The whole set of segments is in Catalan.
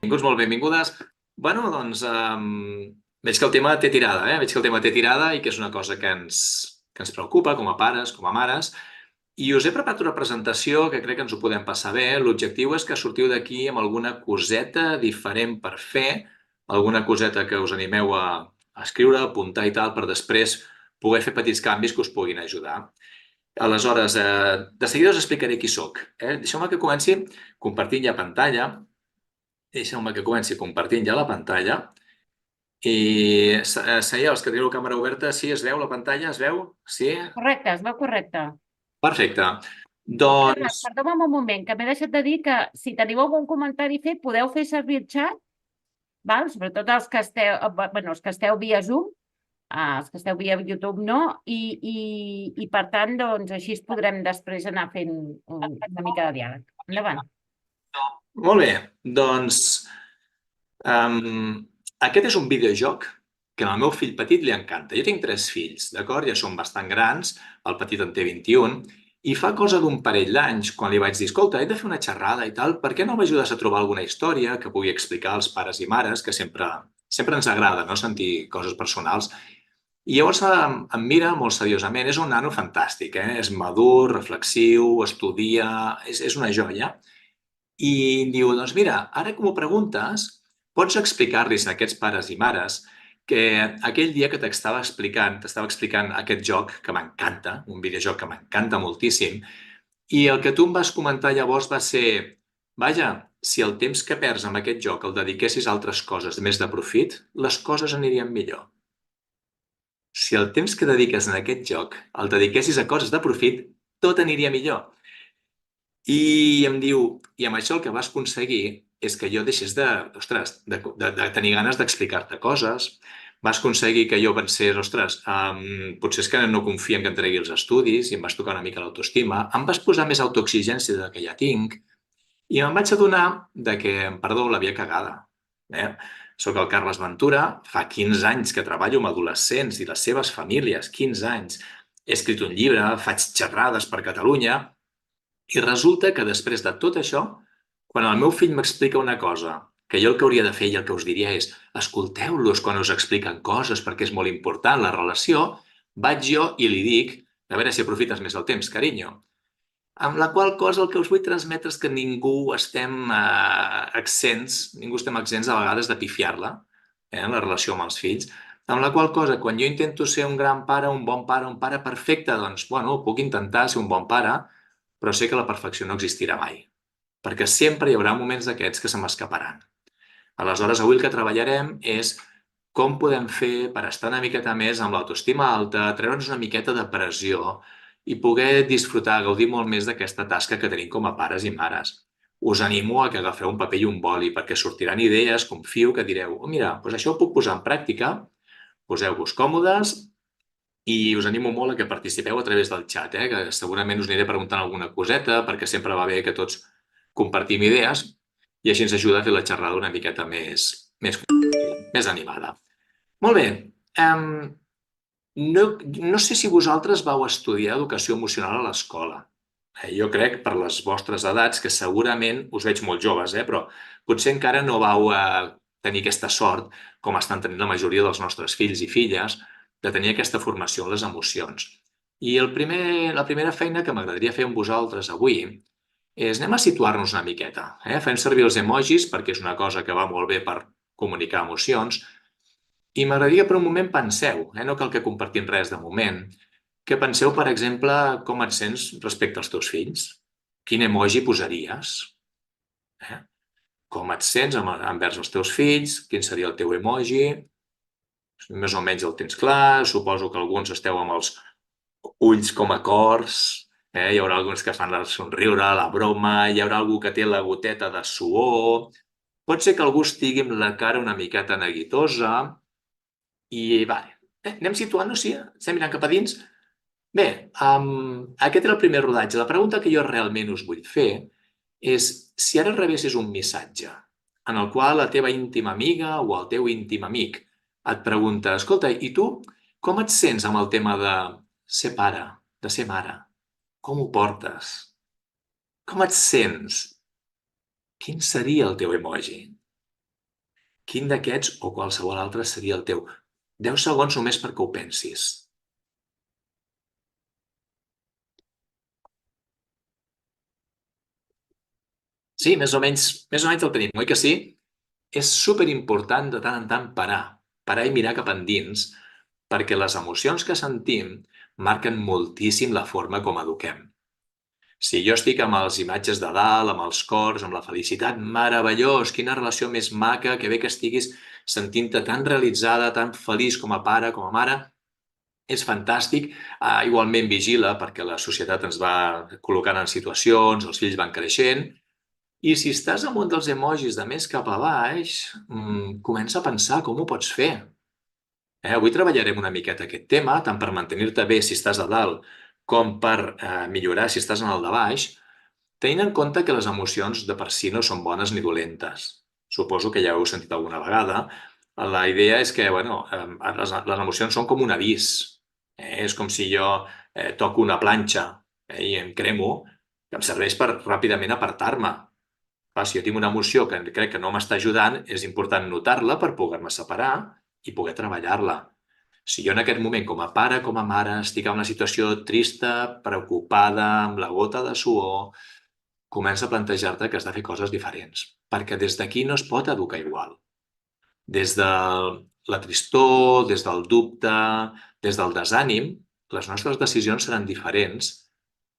Benvinguts, molt benvingudes. Bueno, doncs, veig que el tema té tirada, Veig que el tema té tirada i que és una cosa que ens preocupa com a pares, com a mares. I us he preparat una presentació que crec que ens ho podem passar bé. L'objectiu és que sortiu d'aquí amb alguna coseta diferent per fer, alguna coseta que us animeu a escriure, a apuntar i tal, per després poder fer petits canvis que us puguin ajudar. Aleshores, de seguida us explicaré qui sóc. Deixeu-me que comenci compartint ja pantalla. Deixeu-me que comenci compartint ja la pantalla. I, Seieu, els que teniu la càmera oberta, sí, es veu la pantalla? Es veu? Sí? Correcte, es veu correcte. Perfecte. Carles, Doncs, perdona'm un moment, que m'he deixat de dir que si teniu algun comentari a fer, podeu fer servir el xat, val? Sobretot els que esteu via Zoom, els que esteu via YouTube no, i per tant, doncs, així es podrem després anar fent una mica de diàleg. Endavant. molt bé. Doncs, aquest és un videojoc que al meu fill petit li encanta. Jo tinc tres fills, d'acord? Ja són bastant grans, el petit en té 21, i fa cosa d'un parell d'anys, quan li vaig dir, escolta, he de fer una xerrada i tal, per què no m'ajudes a trobar alguna història que pugui explicar als pares i mares, que sempre ens agrada, no?, sentir coses personals. I llavors em mira molt seriosament. És un nano fantàstic, És madur, reflexiu, estudia, és una joia. I diu, doncs mira, ara que m'ho preguntes, pots explicar-los a aquests pares i mares que aquell dia que t'estava explicant aquest joc que m'encanta, un videojoc que m'encanta moltíssim, i el que tu em vas comentar llavors va ser, vaja, si el temps que perds amb aquest joc el dediquessis a altres coses més de profit, les coses anirien millor. Si el temps que dediques en aquest joc el dediquessis a coses de profit, tot aniria millor. I em diu, i amb això el que vas aconseguir és que jo deixés ostres, de tenir ganes d'explicar-te coses. Vas aconseguir que jo pensés, ostres, potser és que no confia en que em tregui els estudis i em vas tocar una mica l'autoestima. Em vas posar més autoexigència de la que ja tinc i em vaig adonar de que, perdó, l'havia cagada. Soc el Carles Ventura, fa 15 anys que treballo amb adolescents i les seves famílies, 15 anys. He escrit un llibre, faig xerrades per Catalunya i resulta que després de tot això, quan el meu fill m'explica una cosa, que jo el que hauria de fer i el que us diria és escolteu-los quan us expliquen coses perquè és molt important la relació, vaig jo i li dic, a veure si aprofites més el temps, carinyo. Amb la qual cosa el que us vull transmetre és que ningú estem exents a vegades de pifiar-la, en la relació amb els fills, amb la qual cosa, quan jo intento ser un gran pare, un pare perfecte, doncs, bueno, puc intentar ser un bon pare, però sé que la perfecció no existirà mai, perquè sempre hi haurà moments d'aquests que se m'escaparan. Aleshores, avui el que treballarem és com podem fer per estar una miqueta més amb l'autoestima alta, treure'ns una miqueta de pressió i poder disfrutar, gaudir molt més d'aquesta tasca que tenim com a pares i mares. Us animo a que agafeu un paper i un boli perquè sortiran idees, confio que direu, oh, mira, doncs això ho puc posar en pràctica, poseu-vos còmodes i us animo molt a que participeu a través del xat, que segurament us aniré preguntant alguna coseta perquè sempre va bé que tots compartim idees i així ens ajuda a fer la xerrada una miqueta més animada. Molt bé. No sé si vosaltres vau estudiar educació emocional a l'escola. Jo crec, per les vostres edats, que segurament us veig molt joves, però potser encara no vau tenir aquesta sort, com estan tenint la majoria dels nostres fills i filles, de tenir aquesta formació en les emocions. I la primera feina que m'agradaria fer amb vosaltres avui és anem a situar-nos una miqueta. Fem servir els emojis perquè és una cosa que va molt bé per comunicar emocions, i m'agradaria per un moment penseu, no cal que compartim res de moment, que penseu, per exemple, com et sents respecte als teus fills. Quin emoji posaries? Eh? Com et sents envers els teus fills? Quin seria el teu emoji? Més o menys el tens clar. Suposo que alguns esteu amb els ulls com a cors. Hi haurà alguns que fan el somriure, la broma, hi haurà algú que té la goteta de suor. Pot ser que algú estigui amb la cara una miqueta neguitosa. I vale, anem situant-nos, sí? Estem mirant cap a dins? Bé, aquest era el primer rodatge. La pregunta que jo realment us vull fer és si ara rebessis un missatge en el qual la teva íntima amiga o el teu íntim amic et pregunta, escolta, i tu com et sents amb el tema de ser pare, de ser mare? Com ho portes? Com et sents? Quin seria el teu emoji? quin d'aquests o qualsevol altre seria el teu? 10 segons només perquè ho pensis. Sí, més o menys el tenim, oi que sí? És superimportant de tant en tant parar i mirar cap endins, perquè les emocions que sentim marquen moltíssim la forma com eduquem. Si jo estic amb les imatges de dalt, amb els cors, amb la felicitat, meravellós, quina relació més maca, que bé que estiguis sentint-te tan realitzada, tan feliç com a pare, com a mare, és fantàstic. Igualment vigila, perquè la societat ens va col·locant en situacions, els fills van creixent, i si estàs amb un dels emojis de més cap a baix, comença a pensar com ho pots fer. Avui treballarem una miqueta aquest tema, tant per mantenir-te bé si estàs a dalt, com per millorar si estàs en el de baix, tenint en compte que les emocions de per si no són bones ni dolentes. Suposo que ja ho heu sentit alguna vegada. La idea és que, bueno, les emocions són com un avís. És com si jo toco una planxa i em cremo, que em serveix per ràpidament apartar-me. Clar, si jo tinc una emoció que crec que no m'està ajudant, és important notar-la per poder-me separar i poder treballar-la. Si jo en aquest moment, com a pare, com a mare, estic en una situació trista, preocupada, amb la gota de suor, comença a plantejar-te que has de fer coses diferents, perquè des d'aquí no es pot educar igual. Des de la tristor, des del dubte, des del desànim, les nostres decisions seran diferents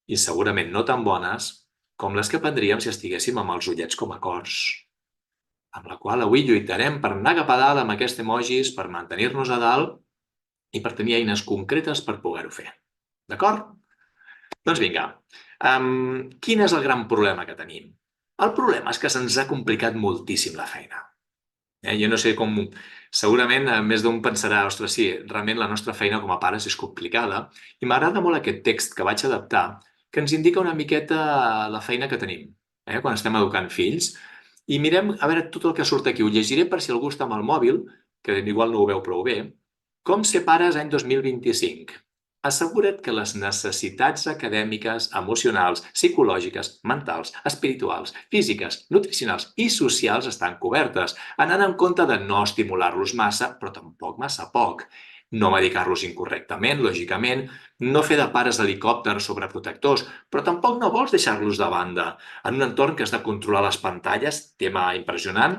i segurament no tan bones com les que prendríem si estiguéssim amb els ullets com a cors, amb la qual avui lluitarem per anar cap a dalt amb aquest emojis, per mantenir-nos a dalt i per tenir eines concretes per poder-ho fer. D'acord? Doncs vinga. Quin és el gran problema que tenim? El problema és que se'ns ha complicat moltíssim la feina. Jo no sé com... Segurament més d'un pensarà, ostres, sí, realment la nostra feina com a pares és complicada i m'agrada molt aquest text que vaig adaptar que ens indica una miqueta la feina que tenim quan estem educant fills i mirem, a veure, tot el que surt aquí. Ho llegiré per si algú està amb el mòbil, que igual no ho veu prou bé. Com ser pares any 2025? Assegura't que les necessitats acadèmiques, emocionals, psicològiques, mentals, espirituals, físiques, nutricionals i socials estan cobertes, anant en compte de no estimular-los massa, però tampoc massa poc. No medicar-los incorrectament, lògicament, no fer de pares helicòpters sobreprotectors, però tampoc no vols deixar-los de banda. En un entorn que has de controlar les pantalles, tema impressionant,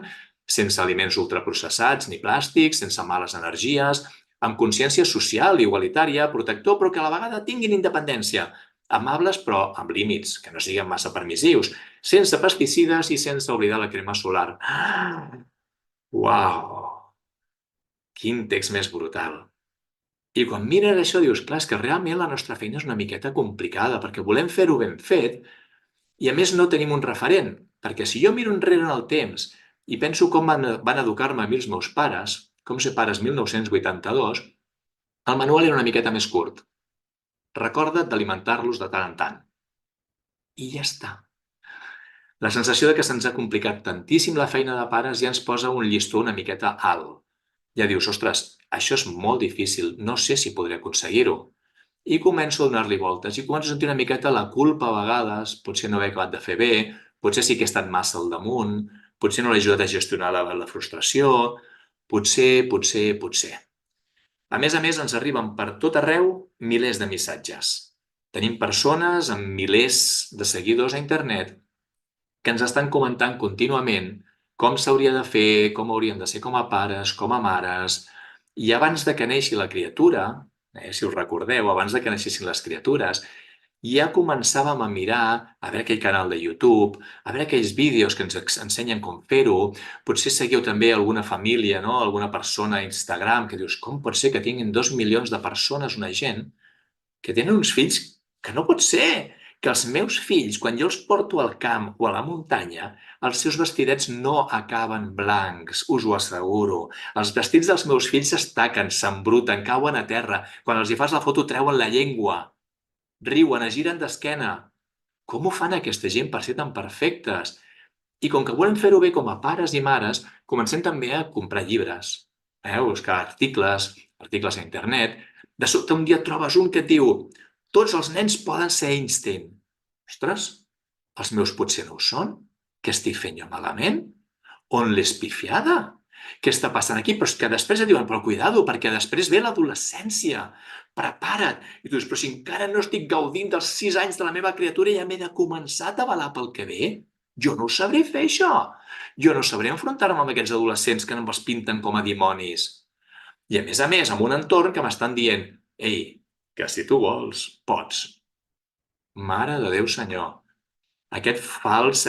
sense aliments ultraprocessats ni plàstics, sense males energies, amb consciència social, igualitària, protector, però que a la vegada tinguin independència. Amables, però amb límits, que no siguin massa permissius, sense pesticides i sense oblidar la crema solar. Uau! Quin text més brutal. I quan mires això dius, clar, és que realment la nostra feina és una miqueta complicada, perquè volem fer-ho ben fet i a més no tenim un referent, perquè si jo miro enrere en el temps i penso com van educar-me a mi els meus pares, com ser pares 1982, el manual era una miqueta més curt. Recorda't d'alimentar-los de tant en tant. I ja està. La sensació de que se'ns ha complicat tantíssim la feina de pares ja ens posa un llistó una miqueta alt. Ja dius, ostres, això és molt difícil, no sé si podré aconseguir-ho. I començo a donar-li voltes i començo a sentir una miqueta la culpa a vegades, potser no haver acabat de fer bé, potser sí que he estat massa al damunt, potser no l'he ajudat a gestionar la frustració, potser. A més, ens arriben per tot arreu milers de missatges. Tenim persones amb milers de seguidors a internet que ens estan comentant contínuament com s'hauria de fer, com haurien de ser com a pares, com a mares. I abans de que neixi la criatura, si us recordeu, abans de que neixessin les criatures, ja començàvem a mirar, a veure aquell canal de YouTube, a veure aquells vídeos que ens ensenyen com fer-ho. Potser seguiu també alguna família, no? Alguna persona a Instagram que dius, com pot ser que tinguin 2 milions de persones, una gent, que tenen uns fills que no pot ser, que els meus fills, quan jo els porto al camp o a la muntanya, els seus vestidets no acaben blancs, us ho asseguro. Els vestits dels meus fills s'estaquen, s'embruten, cauen a terra. Quan els hi fas la foto treuen la llengua. Riuen, es giren d'esquena. Com ho fan aquesta gent per ser tan perfectes? I com que volem fer-ho bé com a pares i mares, comencem també a comprar llibres, buscar articles a internet. De sobte un dia et trobes un que et diu tots els nens poden ser Einstein. Ostres, els meus potser no ho són? Què estic fent jo malament? On l'he espifiada? Què està passant aquí? Però és que després et diuen, però cuidado, perquè després ve l'adolescència, prepara't. I tu dius, però si encara no estic gaudint dels 6 anys de la meva criatura i ja m'he de començar a atabalar pel que ve, jo no ho sabré fer, això. Jo no sabré enfrontar-me amb aquests adolescents que no els pinten com a dimonis. I a més, amb un entorn que m'estan dient, ei, que si tu vols, pots. Mare de Déu, senyor. Aquest fals,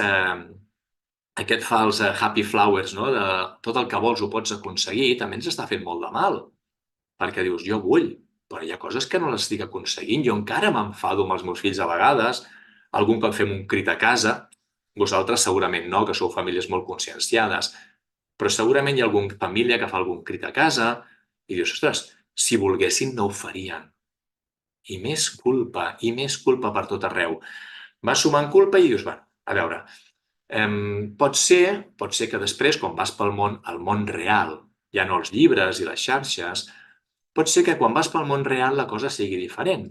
happy flowers, no? De tot el que vols ho pots aconseguir, també ens està fent molt de mal. Perquè dius, jo vull, però hi ha coses que no les estic aconseguint. Jo encara m'enfado amb els meus fills a vegades, algun cop fem un crit a casa, vosaltres segurament no, que sou famílies molt conscienciades, però segurament hi ha alguna família que fa algun crit a casa i dius, ostres, si volguessin no ho farien. I més culpa per tot arreu. Vas sumant culpa i dius, bueno, a veure, pot ser que després, quan vas pel món, el món real, ja no els llibres i les xarxes, pot ser que quan vas pel món real la cosa sigui diferent.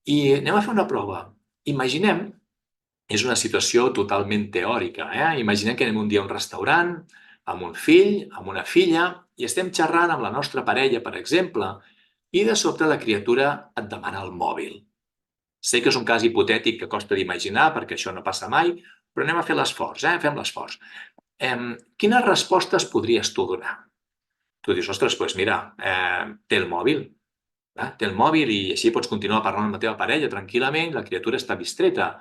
I anem a fer una prova. Imaginem, és una situació totalment teòrica, imaginem que anem un dia a un restaurant, amb un fill, amb una filla, i estem xerrant amb la nostra parella, per exemple, i de sobte la criatura et demana el mòbil. Sé que és un cas hipotètic que costa d'imaginar perquè això no passa mai, però anem a fer l'esforç, fem l'esforç. Quines respostes podries tu donar? Tu dius, ostres, doncs mira, té el mòbil, té el mòbil i així pots continuar parlant amb la teva parella tranquil·lament, la criatura està distreta.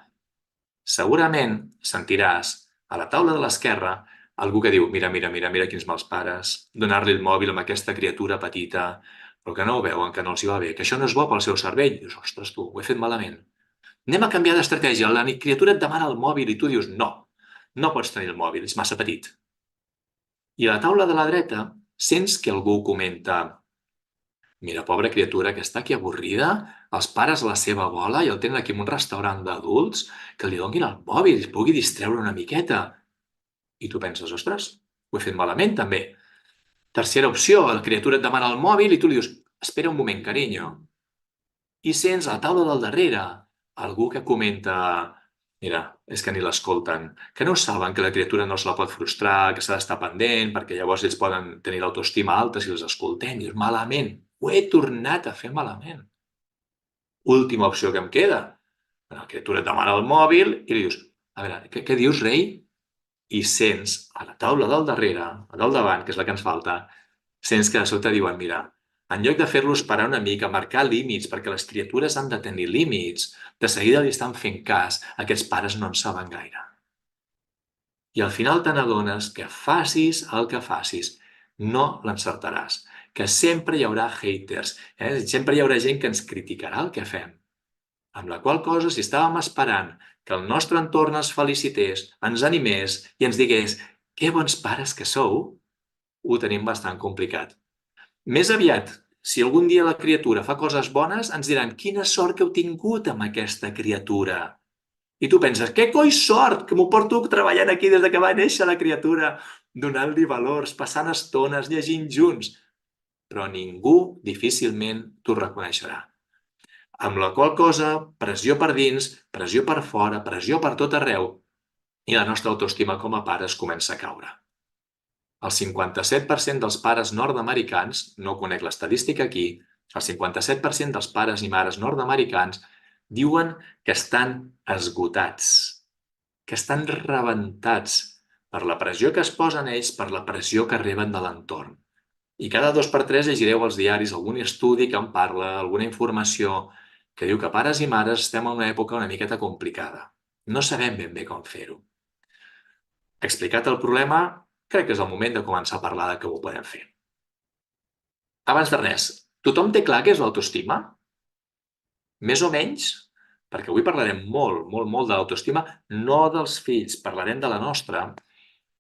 Segurament sentiràs a la taula de l'esquerra algú que diu, mira quins mals pares, donar-li el mòbil a aquesta criatura petita, però que no ho veuen, que no els hi va bé, que això no és bo pel seu cervell. Dius, ostres, tu, ho he fet malament. Anem a canviar d'estratègia. La criatura et demana el mòbil i tu dius, no pots tenir el mòbil, és massa petit. I a la taula de la dreta sents que algú comenta, mira, pobra criatura, que està aquí avorrida, els pares a la seva bola i el tenen aquí en un restaurant d'adults, que li donin el mòbil, es pugui distreure una miqueta. I tu penses, ostres, ho he fet malament, també. Tercera opció, la criatura et demana el mòbil i tu li dius, espera un moment, carinyo. I sents a la taula del darrere algú que comenta, mira, és que ni l'escolten, que no saben que la criatura no se la pot frustrar, que s'ha d'estar pendent, perquè llavors ells poden tenir l'autoestima alta si els escoltem. I dius, malament, ho he tornat a fer malament. Última opció que em queda. La criatura et demana el mòbil i li dius, a veure, què dius, rei? I sents a la taula del darrere, a del davant, que és la que ens falta, sents que de sobte diuen, mira, en lloc de fer-los parar una mica, marcar límits, perquè les criatures han de tenir límits, de seguida li estan fent cas, aquests pares no en saben gaire. I al final te n'adones que facis el que facis, no l'encertaràs, que sempre hi haurà haters, sempre hi haurà gent que ens criticarà el que fem. Amb la qual cosa, si estàvem esperant que el nostre entorn ens felicités, ens animés i ens digués que bons pares que sou, ho tenim bastant complicat. Més aviat, si algun dia la criatura fa coses bones, ens diran quina sort que heu tingut amb aquesta criatura. I tu penses, què coi sort, que m'ho porto treballant aquí des que va néixer la criatura, donant-li valors, passant estones, llegint junts. Però ningú difícilment t'ho reconeixerà. Amb la qual cosa, pressió per dins, pressió per fora, pressió per tot arreu, i la nostra autoestima com a pares comença a caure. El 57% dels pares nord-americans, no conec l'estadística aquí, el 57% dels pares i mares nord-americans diuen que estan esgotats, que estan rebentats per la pressió que es posen ells, per la pressió que reben de l'entorn. I cada 2 per 3 llegireu als diaris algun estudi que en parla, alguna informació que diu que pares i mares estem en una època una miqueta complicada. No sabem ben bé com fer-ho. Explicat el problema, crec que és el moment de començar a parlar de què ho podem fer. Abans de res, tothom té clar què és l'autoestima? Més o menys, perquè avui parlarem molt de l'autoestima, no dels fills, parlarem de la nostra,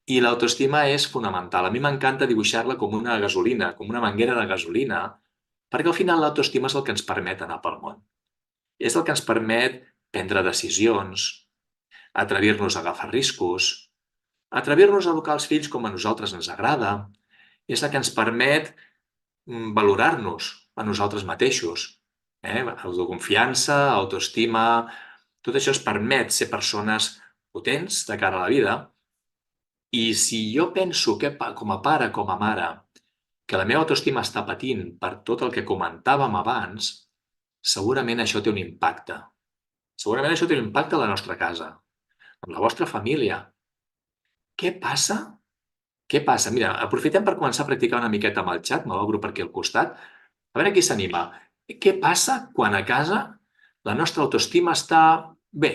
i l'autoestima és fonamental. A mi m'encanta dibuixar-la com una gasolina, com una manguera de gasolina, perquè al final l'autoestima és el que ens permet anar pel món. És el que ens permet prendre decisions, atrevir-nos a agafar riscos, atrevir-nos a educar els fills com a nosaltres ens agrada, és el que ens permet valorar-nos a nosaltres mateixos. Autoconfiança, autoestima, tot això ens permet ser persones potents de cara a la vida I si jo penso que com a pare, com a mare, que la meva autoestima està patint per tot el que comentàvem abans, segurament això té un impacte. Segurament això té un impacte a la nostra casa, amb la vostra família. Què passa? Què passa? Mira, aprofitem per començar a practicar una miqueta amb el xat, me l'obro per aquí al costat. A veure qui s'anima. Què passa quan a casa la nostra autoestima està bé,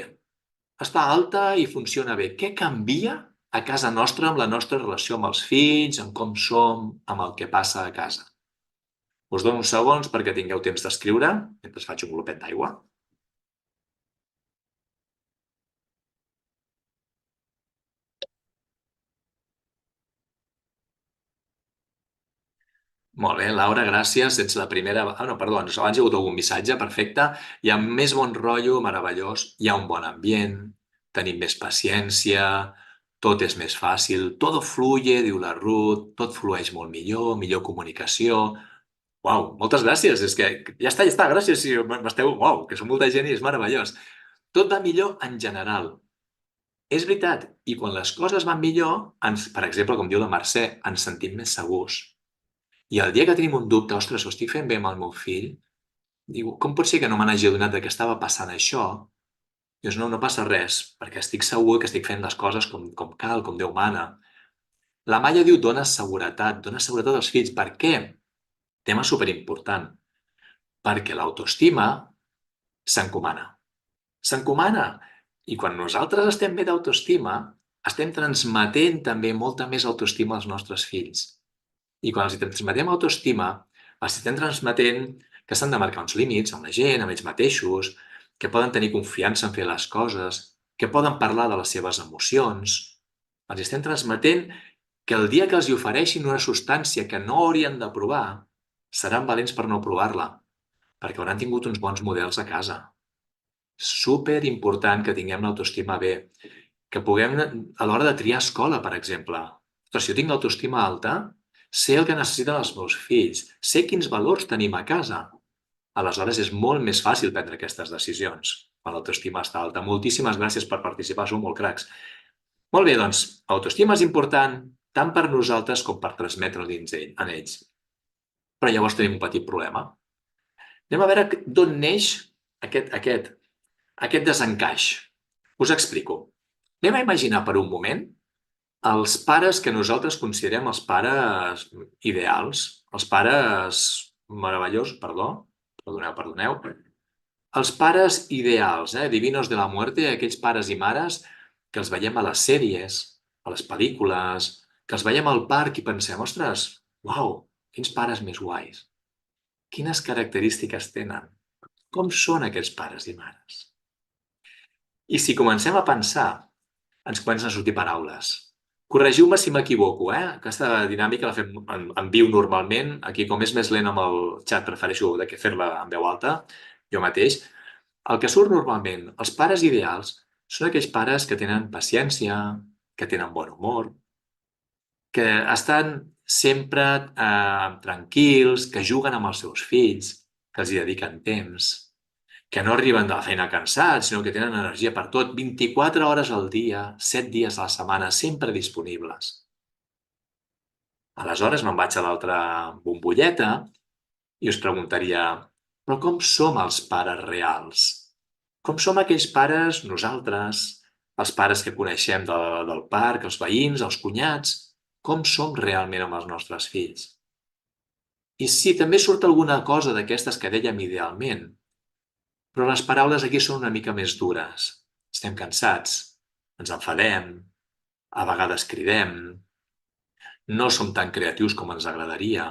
està alta i funciona bé? Què canvia a casa nostra amb la nostra relació amb els fills, amb com som, amb el que passa a casa? Us dono uns segons perquè tingueu temps d'escriure, mentre faig un glopet d'aigua. Molt bé, Laura, gràcies. Ets la primera... Ah, no, perdó, abans hi ha hagut algun missatge, perfecte. Hi ha més bon rotllo, meravellós, hi ha un bon ambient, tenim més paciència, tot és més fàcil, todo fluye, diu la Ruth, tot flueix molt millor, millor comunicació. Uau, moltes gràcies, és que ja està, gràcies, si m'esteu... Uau, que som molta gent i és meravellós. Tot va millor en general. És veritat, i quan les coses van millor, per exemple, com diu la Mercè, ens sentim més segurs. I el dia que tenim un dubte, ostres, ho estic fent bé amb el meu fill, diu, com pot ser que no me n'hagi adonat de que estava passant això? Dius, no, no passa res, perquè estic segur que estic fent les coses com cal, com Déu mana. La Maia diu, dona seguretat als fills. Per què? Tema superimportant. Perquè l'autoestima s'encomana. S'encomana. I quan nosaltres estem bé d'autoestima, estem transmetent també molta més autoestima als nostres fills. I quan els transmetem autoestima, els estem transmetent que s'han de marcar uns límits amb la gent, amb ells mateixos, que poden tenir confiança en fer les coses, que poden parlar de les seves emocions. Els estem transmetent que el dia que els hi ofereixin una substància que no haurien de provar, seran valents per no provar-la, perquè hauran tingut uns bons models a casa. Super important que tinguem l'autoestima bé, que puguem, a l'hora de triar escola, per exemple. Ostres, si jo tinc l'autoestima alta, sé el que necessiten els meus fills, sé quins valors tenim a casa. Aleshores és molt més fàcil prendre aquestes decisions quan l'autoestima està alta. Moltíssimes gràcies per participar, sou molt cracs. Molt bé, doncs, autoestima és important tant per nosaltres com per transmetre dins en ells. Però llavors tenim un petit problema. Anem a veure d'on neix aquest desencaix. Us explico. Anem a imaginar per un moment els pares que nosaltres considerem els pares ideals, els pares meravellosos, perdoneu. Els pares ideals, divinos de la muerte, aquells pares i mares que els veiem a les sèries, a les pel·lícules, que els veiem al parc i pensem, ostres, uau, quins pares més guais. Quines característiques tenen? Com són aquests pares i mares? I si comencem a pensar, ens comencen a sortir paraules. Corregiu-me si m'equivoco, Aquesta dinàmica la fem en viu normalment. Aquí, com és més lent amb el xat, prefereixo fer-la en veu alta, jo mateix. El que surt normalment, els pares ideals, són aquells pares que tenen paciència, que tenen bon humor, que estan sempre tranquils, que juguen amb els seus fills, que els hi dediquen temps, que no arriben de la feina cansats, sinó que tenen energia per tot, 24 hores al dia, 7 dies a la setmana, sempre disponibles. Aleshores me'n vaig a l'altra bombolleta i us preguntaria, però com som els pares reals? Com som aquells pares, nosaltres, els pares que coneixem del parc, els veïns, els cunyats? Com som realment amb els nostres fills? I sí, també surt alguna cosa d'aquestes que dèiem idealment, però les paraules aquí són una mica més dures. Estem cansats, ens enfadem, a vegades cridem, no som tan creatius com ens agradaria.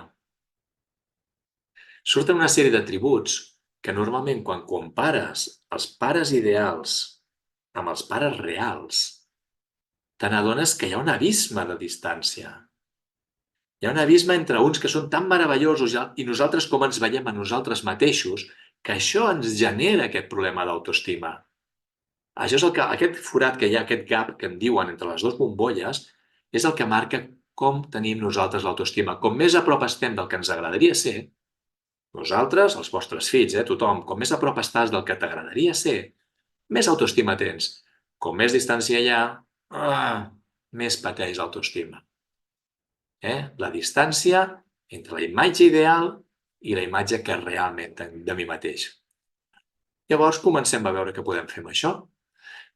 Surten una sèrie d'atributs que normalment quan compares els pares ideals amb els pares reals, te n'adones que hi ha un abisme de distància. Hi ha un abisme entre uns que són tan meravellosos i nosaltres com ens veiem a nosaltres mateixos, que això ens genera aquest problema d'autoestima. Això és aquest forat que hi ha, aquest gap que en diuen entre les dues bombolles, és el que marca com tenim nosaltres l'autoestima. Com més a prop estem del que ens agradaria ser, nosaltres, els vostres fills, tothom, com més a prop estàs del que t'agradaria ser, més autoestima tens. Com més distància hi ha, més pateix l'autoestima. La distància entre la imatge ideal i la imatge que realment tinc de mi mateix. Llavors comencem a veure què podem fer amb això.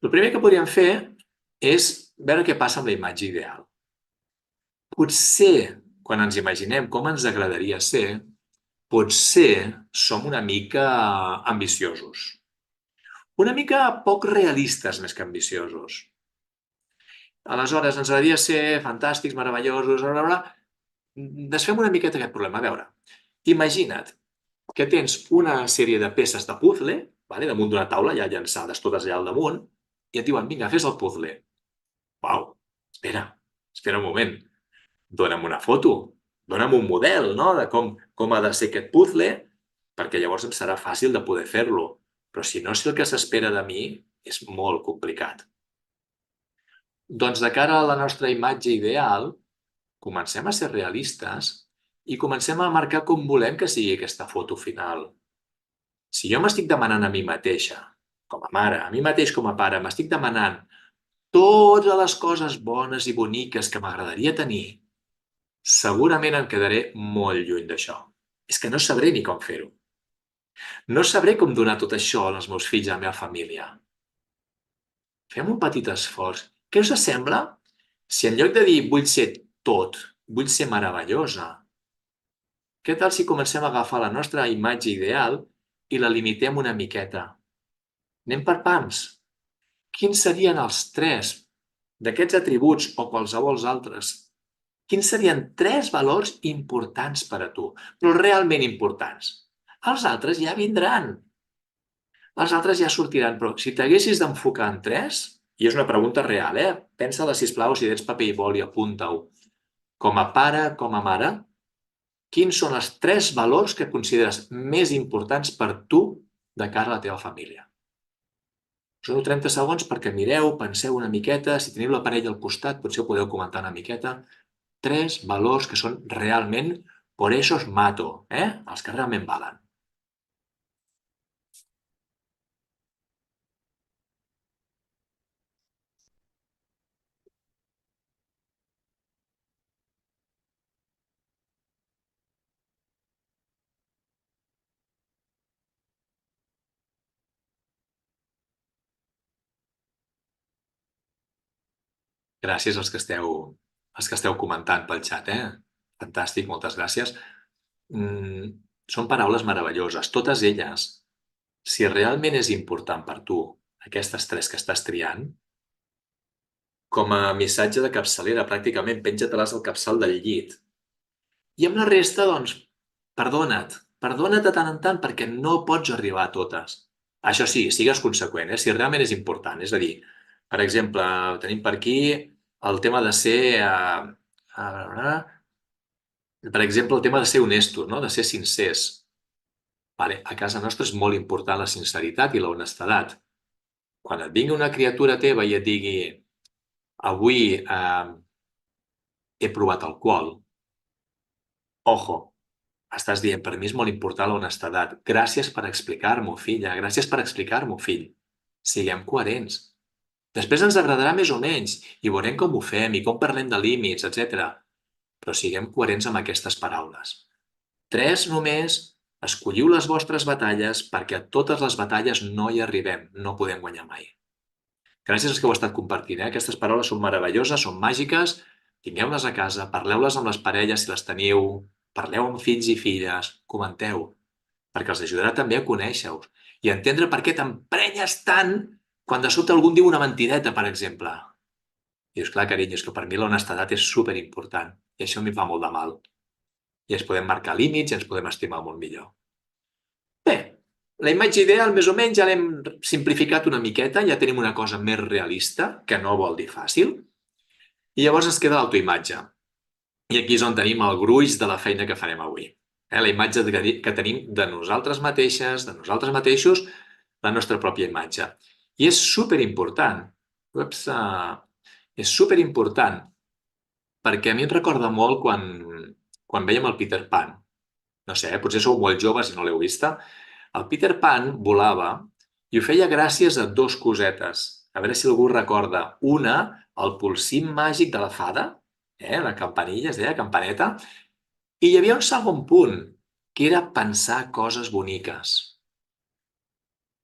El primer que podríem fer és veure què passa amb la imatge ideal. Potser, quan ens imaginem com ens agradaria ser, potser som una mica ambiciosos. Una mica poc realistes més que ambiciosos. Aleshores, ens agradaria ser fantàstics, meravellosos, bla, bla, bla. Desfem una miqueta aquest problema. A veure, imagina't que tens una sèrie de peces de puzzle, damunt d'una taula, ja llançades totes allà al damunt, i et diuen, vinga, fes el puzzle. Uau, espera un moment. Dóna'm una foto, dóna'm un model, no?, de com ha de ser aquest puzzle, perquè llavors em serà fàcil de poder fer-lo. Però si no sé el que s'espera de mi, és molt complicat. Doncs de cara a la nostra imatge ideal, comencem a ser realistes i comencem a marcar com volem que sigui aquesta foto final. Si jo m'estic demanant a mi mateixa, com a mare, a mi mateix com a pare, m'estic demanant totes les coses bones i boniques que m'agradaria tenir, segurament em quedaré molt lluny d'això. És que no sabré ni com fer-ho. No sabré com donar tot això als meus fills i a la meva família. Fem un petit esforç. Què us sembla si en lloc de dir vull ser tot, vull ser meravellosa, què tal si comencem a agafar la nostra imatge ideal i la limitem una miqueta? Anem per pams. Quins serien els 3 d'aquests atributs o qualsevol altres? Quins serien 3 valors importants per a tu, però realment importants? Els altres ja vindran. Els altres ja sortiran, però si t'haguessis d'enfocar en 3, i és una pregunta real, pensa-la, sisplau, si tens paper i boli, apunta-ho. Com a pare, com a mare, quins són els 3 valors que consideres més importants per tu de cara a la teva família? Us dono 30 segons perquè mireu, penseu una miqueta, si teniu la parella al costat potser ho podeu comentar una miqueta. 3 valors que són realment por eso os mato, els que realment valen. Gràcies als que esteu comentant pel xat, Fantàstic, moltes gràcies. Són paraules meravelloses, totes elles. Si realment és important per tu aquestes 3 que estàs triant, com a missatge de capçalera, pràcticament, penja-te-les al capçal del llit. I amb la resta, doncs, perdona't de tant en tant perquè no pots arribar a totes. Això sí, sigues conseqüent, si realment és important. És a dir, per exemple, tenim per aquí el tema de ser... per exemple, el tema de ser honestos, no? De ser sincers. A casa nostra és molt important la sinceritat i l'honestedat. Quan et vingui una criatura teva i et digui avui he provat alcohol, ojo, estàs dient, per mi és molt important l'honestedat. Gràcies per explicar-m'ho, filla. Gràcies per explicar-m'ho, fill. Siguem coherents. Després ens agradarà més o menys i veurem com ho fem i com parlem de límits, etc. Però siguem coherents amb aquestes paraules. 3 només, escolliu les vostres batalles perquè a totes les batalles no hi arribem, no podem guanyar mai. Gràcies als que ho heu estat compartint. Aquestes paraules són meravelloses, són màgiques. Tingueu-les a casa, parleu-les amb les parelles si les teniu, parleu amb fills i filles, comenteu, perquè els ajudarà també a conèixer-vos i a entendre per què t'emprenyes tant quan de sobte algú diu una mentideta, per exemple. I dius, clar, carinyo, és que per mi l'honestedat és superimportant i això a mi em fa molt de mal. I ens podem marcar límits i ens podem estimar molt millor. Bé, la imatge ideal, més o menys, ja l'hem simplificat una miqueta, ja tenim una cosa més realista, que no vol dir fàcil, i llavors ens queda l'autoimatge. I aquí és on tenim el gruix de la feina que farem avui. La imatge que tenim de nosaltres mateixes, de nosaltres mateixos, la nostra pròpia imatge. I és superimportant. És superimportant perquè a mi em recorda molt quan veiem el Peter Pan. No sé, potser sou molt joves i no l'heu vista. El Peter Pan volava i ho feia gràcies a 2 cosetes. A veure si algú recorda. Una, el polsim màgic de la fada, la campanilla, es deia campaneta, i hi havia un segon punt, que era pensar coses boniques.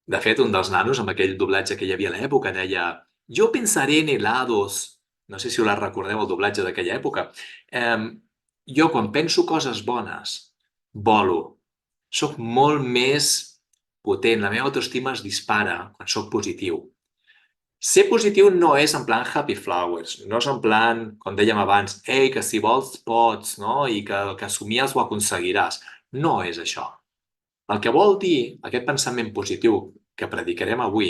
De fet, un dels nanos, amb aquell doblatge que hi havia a l'època, deia «Jo pensaré en helados». No sé si us la recordeu, el doblatge d'aquella època. Jo, quan penso coses bones, volo. Soc molt més potent. La meva autoestima es dispara quan soc positiu. Ser positiu no és en plan happy flowers, no és en plan, com dèiem abans, ei, que si vols pots, no? I que somies ho aconseguiràs. No és això. El que vol dir aquest pensament positiu que predicarem avui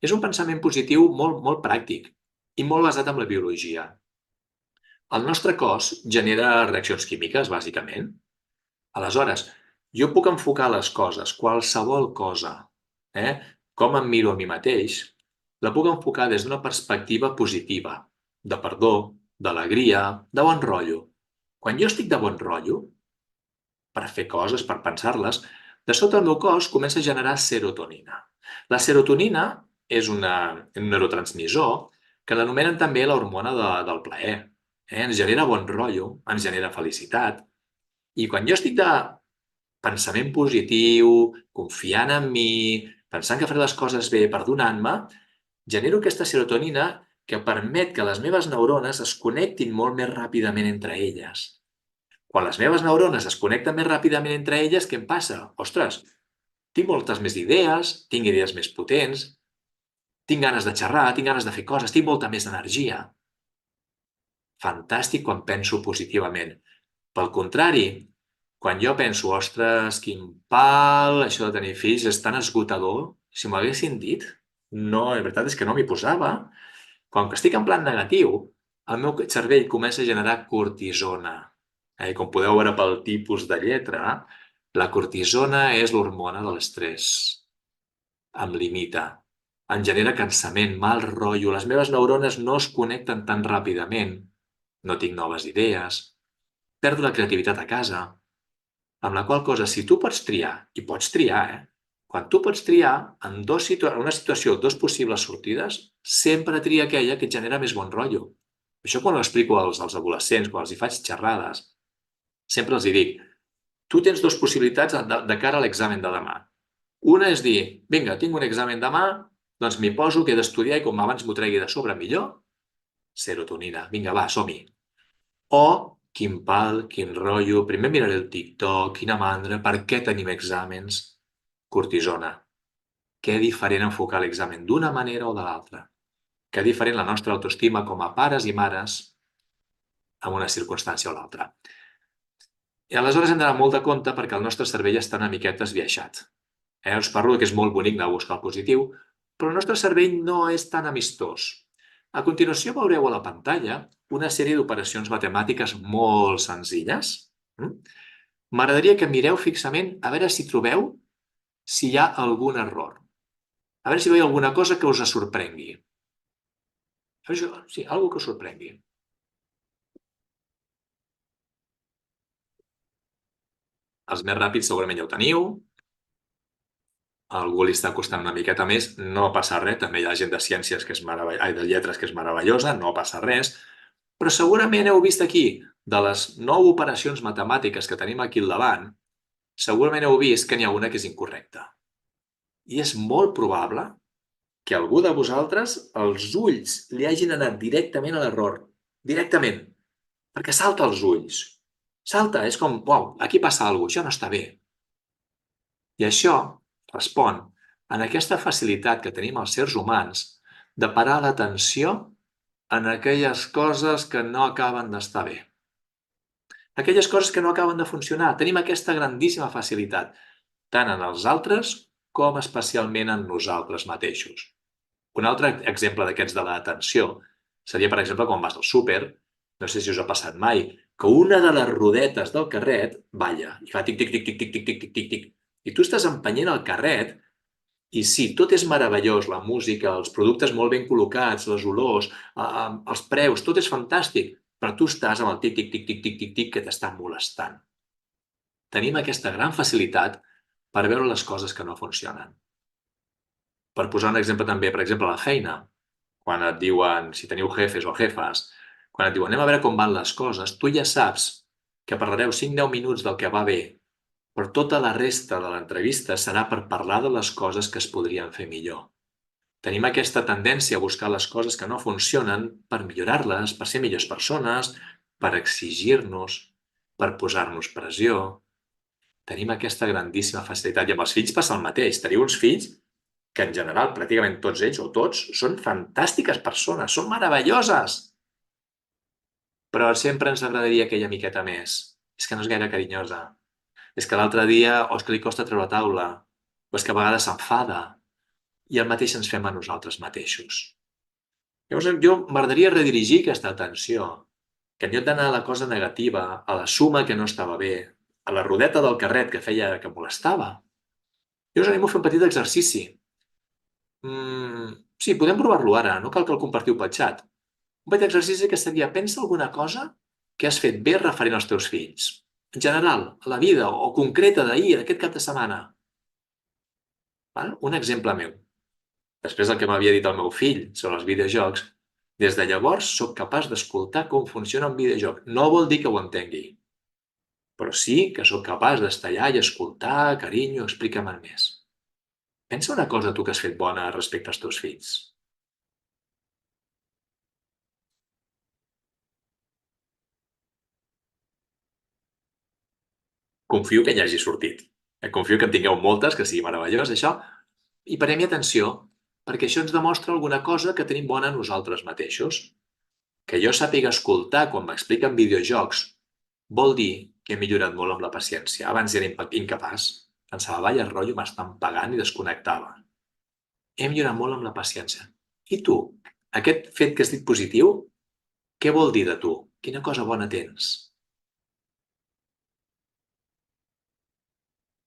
és un pensament positiu molt, molt pràctic i molt basat en la biologia. El nostre cos genera reaccions químiques, bàsicament. Aleshores, jo puc enfocar les coses, qualsevol cosa, com em miro a mi mateix, la puc enfocar des d'una perspectiva positiva, de perdó, d'alegria, de bon rotllo. Quan jo estic de bon rotllo, per fer coses, per pensar-les, de sota el meu cos comença a generar serotonina. La serotonina és un neurotransmissor que l'anomenen també l'hormona del plaer. Ens genera bon rotllo, ens genera felicitat. I quan jo estic de pensament positiu, confiant en mi, pensant que faré les coses bé, perdonant-me, genero aquesta serotonina que permet que les meves neurones es connectin molt més ràpidament entre elles. Quan les meves neurones es connecten més ràpidament entre elles, què em passa? Ostres, tinc moltes més idees, tinc idees més potents, tinc ganes de xerrar, tinc ganes de fer coses, tinc molta més energia. Fantàstic quan penso positivament. Pel contrari, quan jo penso, ostres, quin pal, això de tenir fills és tan esgotador, si m'ho haguessin dit, no, la veritat és que no m'hi posava. Quan estic en plan negatiu, el meu cervell comença a generar cortisona. Com podeu veure pel tipus de lletra, la cortisona és l'hormona de l'estrès. Em limita. Em genera cansament, mal rotllo. Les meves neurones no es connecten tan ràpidament. No tinc noves idees. Perdo la creativitat a casa. Amb la qual cosa, si tu pots triar, i pots triar, quan tu pots triar en una situació, dos possibles sortides, sempre tria aquella que et genera més bon rotllo. Això quan ho explico als adolescents, quan els hi faig xerrades, sempre els hi dic, tu tens dues possibilitats de cara a l'examen de demà. Una és dir, vinga, tinc un examen demà, doncs m'hi poso, que he d'estudiar i com abans m'ho tregui de sobre millor, serotonina, vinga, va, som-hi. O, quin pal, quin rotllo, primer miraré el TikTok, quina mandra, per què tenim exàmens? Cortisona. Què diferent enfocar l'examen d'una manera o de l'altra? Què diferent la nostra autoestima com a pares i mares en una circumstància o l'altra? I aleshores hem d'anar molt de compte perquè el nostre cervell està una miqueta esbiaixat. Us parlo que és molt bonic anar a buscar el positiu, però el nostre cervell no és tan amistós. A continuació veureu a la pantalla una sèrie d'operacions matemàtiques molt senzilles. M'agradaria que mireu fixament a veure si trobeu si hi ha algun error. A veure si veieu alguna cosa que us sorprengui. A veure si alguna que us sorprengui. Els més ràpids segurament ja ho teniu. A algú li està costant una miqueta més, no passa res. També hi ha gent de ciències que és de lletres que és meravellosa, no passa res. Però segurament heu vist aquí, de les 9 operacions matemàtiques que tenim aquí al davant, segurament heu vist que n'hi ha una que és incorrecta. I és molt probable que algú de vosaltres els ulls li hagin anat directament a l'error. Directament. Perquè salta els ulls. Salta, és com, uau, aquí passa alguna cosa, això no està bé. I això respon en aquesta facilitat que tenim els sers humans de parar l'atenció en aquelles coses que no acaben d'estar bé. Aquelles coses que no acaben de funcionar. Tenim aquesta grandíssima facilitat, tant en els altres com especialment en nosaltres mateixos. Un altre exemple d'aquests de l'atenció seria, per exemple, quan vas al súper, no sé si us ha passat mai, que una de les rodetes del carret balla i fa tic, tic, tic, tic, tic, tic, tic, tic, tic, tic. I tu estàs empenyent el carret i sí, tot és meravellós, la música, els productes molt ben col·locats, les olors, els preus, tot és fantàstic, però tu estàs amb el tic, tic, tic, tic, tic, tic, tic que t'està molestant. Tenim aquesta gran facilitat per veure les coses que no funcionen. Per posar un exemple també, per exemple, a la feina. quan et diuen, si teniu jefes o jefes, quan et diuen anem a veure com van les coses, tu ja saps que parlareu 5-10 minuts del que va bé, però tota la resta de l'entrevista serà per parlar de les coses que es podrien fer millor. Tenim aquesta tendència a buscar les coses que no funcionen per millorar-les, per ser millors persones, per exigir-nos, per posar-nos pressió. Tenim aquesta grandíssima facilitat. I amb els fills passa el mateix. Teniu uns fills que en general, pràcticament tots ells, o tots, són fantàstiques persones, són meravelloses. Però sempre ens agradaria aquella miqueta més. És que no és gaire carinyosa. És que l'altre dia, o és que li costa treure la taula, o és que a vegades s'enfada. I el mateix ens fem a nosaltres mateixos. Llavors, jo m'agradaria redirigir aquesta atenció, que en lloc d'anar a la cosa negativa, a la suma que no estava bé, a la rodeta del carret que feia que molestava, jo us animo a fer un petit exercici. Sí, podem provar-lo ara, no cal que el compartiu pel xat. Un petit exercici que seria, pensa alguna cosa que has fet bé referent als teus fills. En general, a la vida o concreta d'ahir, d'aquest cap de setmana. Val? Un exemple meu. Després del que m'havia dit el meu fill sobre els videojocs, des de llavors sóc capaç d'escoltar com funciona un videojoc. No vol dir que ho entengui, però sí que sóc capaç d'estar allà i escoltar, carinyo, explica'm més. Pensa una cosa tu que has fet bona respecte als teus fills. Confio que ja hagi sortit. Confio que en tingueu moltes, que sigui meravellós, això. I parem-hi atenció, perquè això ens demostra alguna cosa que tenim bona nosaltres mateixos. Que jo sàpiga escoltar quan m'expliquen videojocs vol dir que he millorat molt amb la paciència. Abans era incapaç. Pensava, vaya rotllo, m'estan pagant i desconnectava. He millorat molt amb la paciència. I tu? Aquest fet que has dit positiu, què vol dir de tu? Quina cosa bona tens?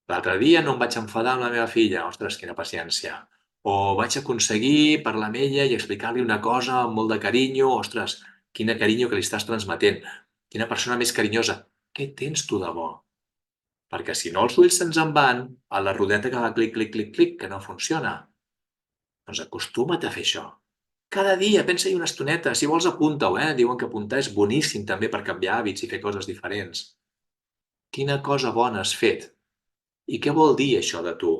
L'altre dia no em vaig enfadar amb la meva filla. Ostres, quina paciència. O vaig aconseguir parlar amb ella i explicar-li una cosa amb molt de carinyo. Ostres, quina carinyo que li estàs transmetent. Quina persona més carinyosa. Què tens tu de bo? Perquè si no els ulls se'ns en van a la rodeta que va clic, clic, clic, clic, que no funciona. Doncs acostuma't a fer això. Cada dia, pensa-hi una estoneta. Si vols, apunta-ho, eh? Diuen que apuntar és boníssim també per canviar hàbits i fer coses diferents. Quina cosa bona has fet? I què vol dir això de tu?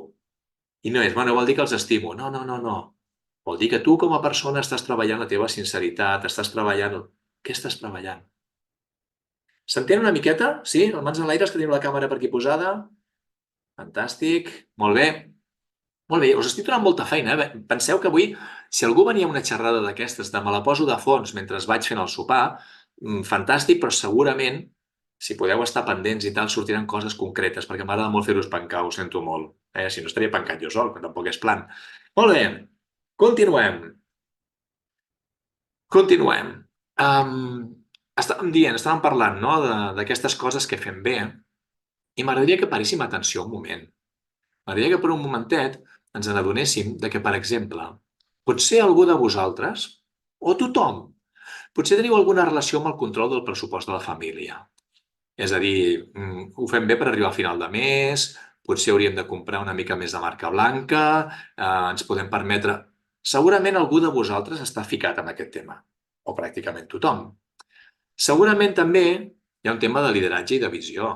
I no és, bueno, vol dir que els estimo. No, no, no, no. Vol dir que tu com a persona estàs treballant la teva sinceritat, estàs treballant... Què estàs treballant? S'entén una miqueta? Sí? El mans en l'aire, que tenim la càmera per aquí posada. Fantàstic. Molt bé. Molt bé, us estic donant molta feina, eh? Penseu que avui, si algú venia a una xerrada d'aquestes de me la poso de fons mentre vaig fent el sopar, fantàstic, però segurament, si podeu estar pendents i tal, sortiran coses concretes, perquè m'agrada molt fer-vos pencar, ho sento molt. Si no estaria pencat jo sol, que tampoc és plan. Molt bé, continuem. Continuem. Estàvem parlant, no?, d'aquestes coses que fem bé, i m'agradaria que paréssim atenció un moment. M'agradaria que per un momentet ens n'adonéssim de que, per exemple, potser algú de vosaltres, o tothom, potser teniu alguna relació amb el control del pressupost de la família. És a dir, ho fem bé per arribar al final de mes, potser hauríem de comprar una mica més de marca blanca, ens podem permetre... Segurament algú de vosaltres està ficat en aquest tema, o pràcticament tothom. Segurament també hi ha un tema de lideratge i de visió.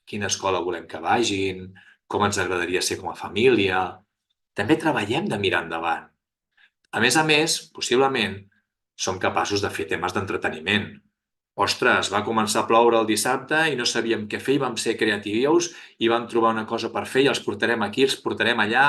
Quina escola volem que vagin, com ens agradaria ser com a família... També treballem de mirar endavant. A més, possiblement, som capaços de fer temes d'entreteniment. Ostres, va començar a ploure el dissabte i no sabíem què fer i vam ser creatius i vam trobar una cosa per fer i els portarem aquí, els portarem allà.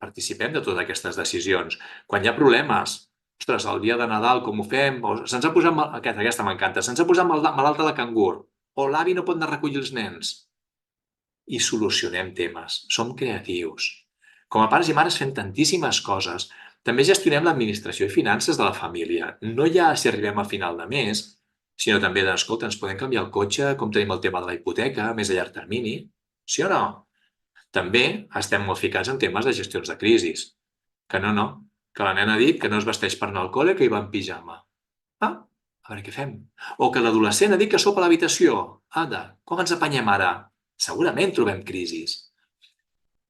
Participem de totes aquestes decisions. Quan hi ha problemes, ostres, el dia de Nadal com ho fem? O se'ns ha posat... Aquesta m'encanta. Se'ns ha posat malalta de cangur. O l'avi no pot anar a recollir els nens. I solucionem temes. Som creatius. Com a pares i mares fem tantíssimes coses. També gestionem l'administració i finances de la família. No ja si arribem a final de mes, sinó també de, escolta, ens podem canviar el cotxe, com tenim el tema de la hipoteca, més a llarg termini. Sí o no? També estem molt ficats en temes de gestions de crisis. Que no, que la nena ha dit que no es vesteix per anar al col·le, que hi va en pijama. A veure què fem. O que l'adolescent ha dit que sopa a l'habitació. Ada, com ens apanyem ara? Segurament trobem crisis.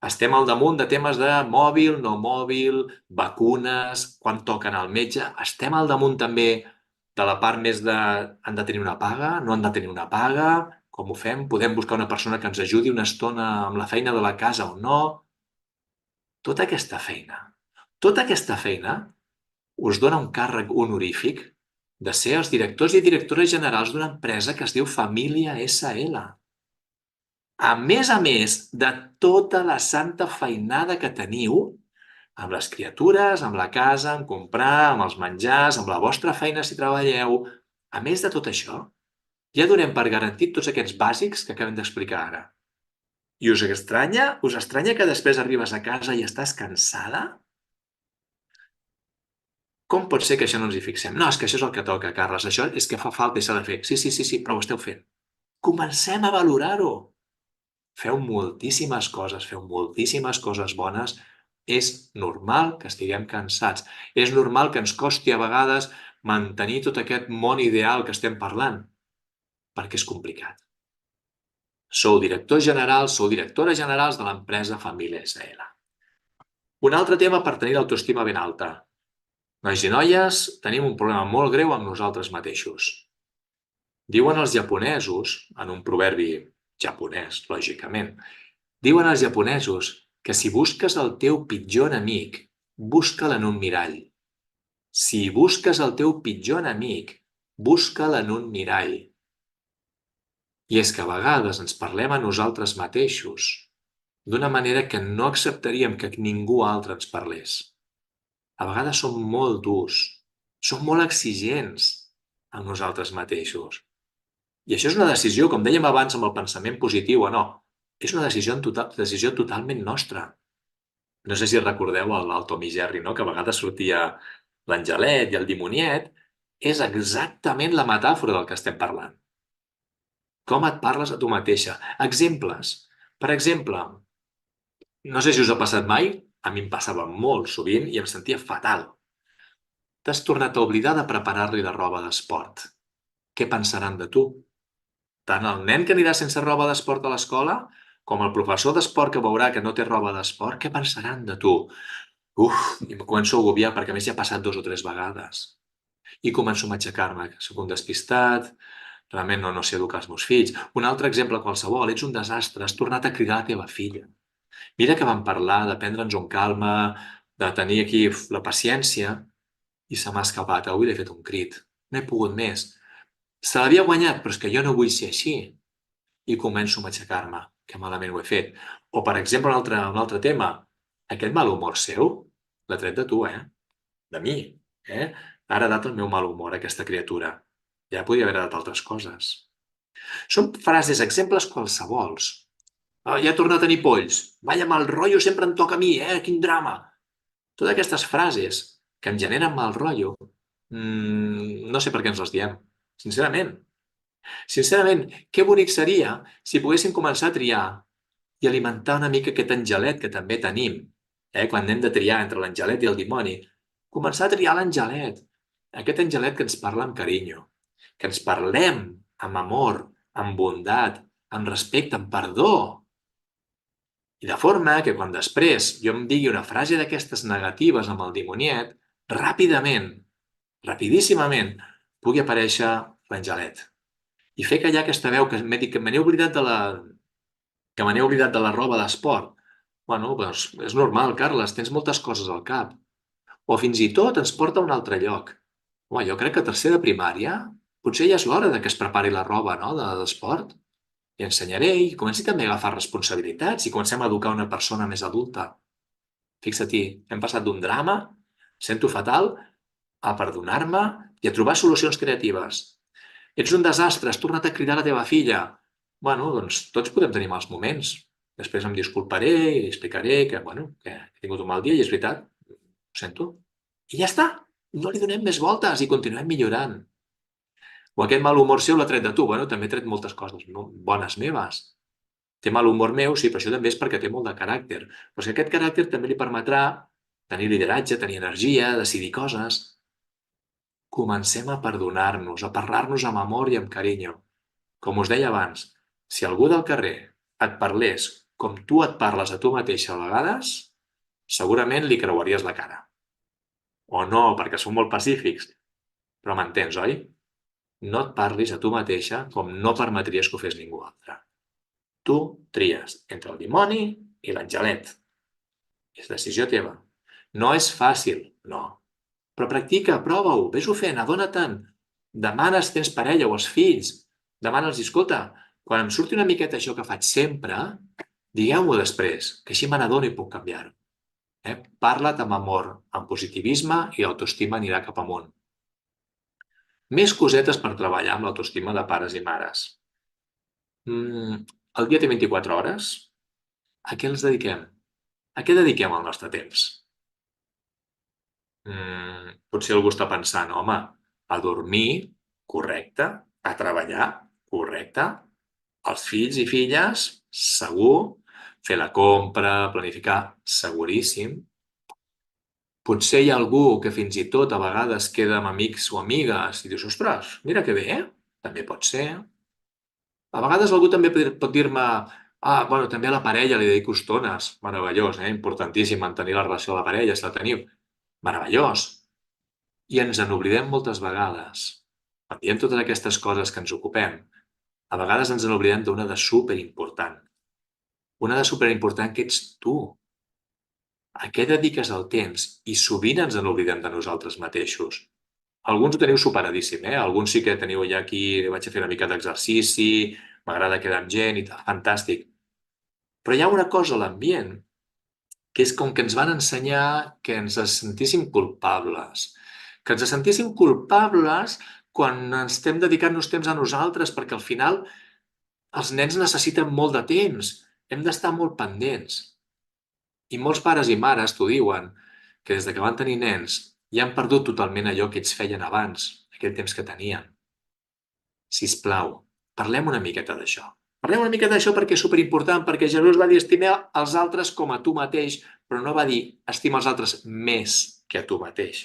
Estem al damunt de temes de mòbil, no mòbil, vacunes, quan toquen al metge. Estem al damunt també de la part més de han de tenir una paga, no han de tenir una paga, com ho fem? Podem buscar una persona que ens ajudi una estona amb la feina de la casa o no? Tota aquesta feina us dona un càrrec honorífic de ser els directors i directores generals d'una empresa que es diu Família SL. A més de tota la santa feinada que teniu amb les criatures, amb la casa, amb comprar, amb els menjars, amb la vostra feina si treballeu, a més de tot això, ja donem per garantit tots aquests bàsics que acabem d'explicar ara. I us estranya? Us estranya que després arribes a casa i estàs cansada? Com pot ser que això no ens hi fixem? No, és que això és el que toca, Carles. Això és que fa falta i s'ha de fer. Sí, però ho esteu fent. Comencem a valorar-ho. Feu moltíssimes coses bones. És normal que estiguem cansats. És normal que ens costi a vegades mantenir tot aquest món ideal que estem parlant, perquè és complicat. Sou directors generals, sou directores generals de l'empresa Família SL. Un altre tema per tenir l'autoestima ben alta. Nois i noies, tenim un problema molt greu amb nosaltres mateixos. Diuen els japonesos, en un proverbi japonès, lògicament, diuen els japonesos que si busques el teu pitjor enemic, busca'l en un mirall. Si busques el teu pitjor enemic, busca'l en un mirall. I és que a vegades ens parlem a nosaltres mateixos d'una manera que no acceptaríem que ningú altre ens parlés. A vegades som molt durs, som molt exigents amb nosaltres mateixos. I això és una decisió, com dèiem abans, amb el pensament positiu o no. És una decisió totalment nostra. No sé si recordeu el Tom i Jerry, no? Que a vegades sortia l'angelet i el dimoniet. És exactament la metàfora del que estem parlant. Com et parles a tu mateixa? Exemples. Per exemple, no sé si us ha passat mai, a mi em passava molt sovint i em sentia fatal. T'has tornat a oblidar de preparar-li la roba d'esport. Què pensaran de tu? Tant el nen que anirà sense roba d'esport a l'escola, com el professor d'esport que veurà que no té roba d'esport, què pensaran de tu? I em començo a agobiar perquè a més ja ha passat 2 o 3 vegades. I començo a matxacar-me, que soc un despistat, realment no sé educar els meus fills. Un altre exemple qualsevol, ets un desastre, has tornat a cridar a la teva filla. Mira que vam parlar de prendre'ns un calma, de tenir aquí la paciència, i se m'ha escapat, avui l'he fet un crit. No he pogut més. Se l'havia guanyat, però és que jo no vull ser així. I començo a matxacar-me, que malament ho he fet. O, per exemple, un altre tema. Aquest mal humor seu l'ha tret de tu, De mi, Ara ha dat el meu mal humor, aquesta criatura. Ja podria haver dat altres coses. Són frases, exemples qualsevols. Ja torna a tenir polls. Vaya mal rotllo, sempre em toca a mi, Quin drama. Totes aquestes frases que em generen mal rotllo, no sé per què ens les diem, sincerament. Sincerament, que bonic seria si poguéssim començar a triar i alimentar una mica aquest angelet que també tenim, quan hem de triar entre l'angelet i el dimoni. Començar a triar l'angelet, aquest angelet que ens parla amb carinyo, que ens parlem amb amor, amb bondat, amb respecte, amb perdó. I de forma que quan després jo em digui una frase d'aquestes negatives amb el dimoniet, ràpidament, rapidíssimament, pugui aparèixer l'angelet. I fer callar aquesta veu que m'he dit que me n'he oblidat de la roba d'esport. Bueno, doncs és normal, Carles, tens moltes coses al cap. O fins i tot ens porta a un altre lloc. Home, jo crec que a tercer de primària potser ja és l'hora que es prepari la roba, no?, d'esport. I ensenyaré i comenci també a agafar responsabilitats i comencem a educar una persona més adulta. Fixa-t'hi, hem passat d'un drama, sento fatal, a perdonar-me i a trobar solucions creatives. Ets un desastre, has tornat a cridar a la teva filla. Bueno, doncs tots podem tenir mals moments. Després em disculparé i explicaré que he tingut un mal dia i és veritat, ho sento. I ja està, no li donem més voltes i continuem millorant. O aquest mal humor seu l'ha tret de tu. També he tret moltes coses bones meves. Té mal humor meu, sí, però això també és perquè té molt de caràcter. Però és que aquest caràcter també li permetrà tenir lideratge, tenir energia, decidir coses. Comencem a perdonar-nos, a parlar-nos amb amor i amb carinyo. Com us deia abans, si algú del carrer et parlés com tu et parles a tu mateixa a vegades, segurament li creuaries la cara. O no, perquè som molt pacífics. Però m'entens, oi? No et parlis a tu mateixa com no permetries que ho fes ningú altre. Tu tries entre el dimoni i l'angelet. És decisió teva. No és fàcil, no. Però practica, prova-ho, vés-ho fent, adona-te'n. Demana si tens parella o els fills. Demana'ls, escolta, quan em surti una miqueta això que faig sempre, digueu-m'ho després, que així me n'adono i puc canviar-ho. Parla't amb amor, amb positivisme i l'autoestima anirà cap amunt. Més cosetes per treballar amb l'autoestima de pares i mares. El dia té 24 hores. A què els dediquem? A què dediquem el nostre temps? Potser algú està pensant, home, a dormir, correcte, a treballar, correcte, els fills i filles, segur, fer la compra, planificar, seguríssim. Potser hi ha algú que fins i tot a vegades queda amb amics o amigues i dius, ostres, mira que bé, també pot ser. A vegades algú també pot dir-me, bueno, també a la parella li dedico estones, meravellós, importantíssim mantenir la relació de la parella, si la teniu, meravellós. I ens n'oblidem moltes vegades. Quan diem totes aquestes coses que ens ocupem, a vegades ens n'oblidem d'una de superimportant. Una de superimportant que ets tu. A què dediques el temps? I sovint ens n'oblidem de nosaltres mateixos. Alguns ho teniu superadíssim, Alguns sí que teniu ja aquí, vaig a fer una mica d'exercici, m'agrada quedar amb gent i tal, fantàstic. Però hi ha una cosa a l'ambient, que és com que ens van ensenyar que ens sentíssim culpables. Que ens sentíssim culpables quan estem dedicant-nos temps a nosaltres, perquè al final els nens necessiten molt de temps. Hem d'estar molt pendents. I molts pares i mares t'ho diuen, que des que van tenir nens ja han perdut totalment allò que ells feien abans, aquell temps que tenien. Sisplau, parlem una miqueta d'això. Parlem una miqueta d'això perquè és superimportant, perquè Jesús va dir estimar els altres com a tu mateix, però no va dir estima els altres més que a tu mateix.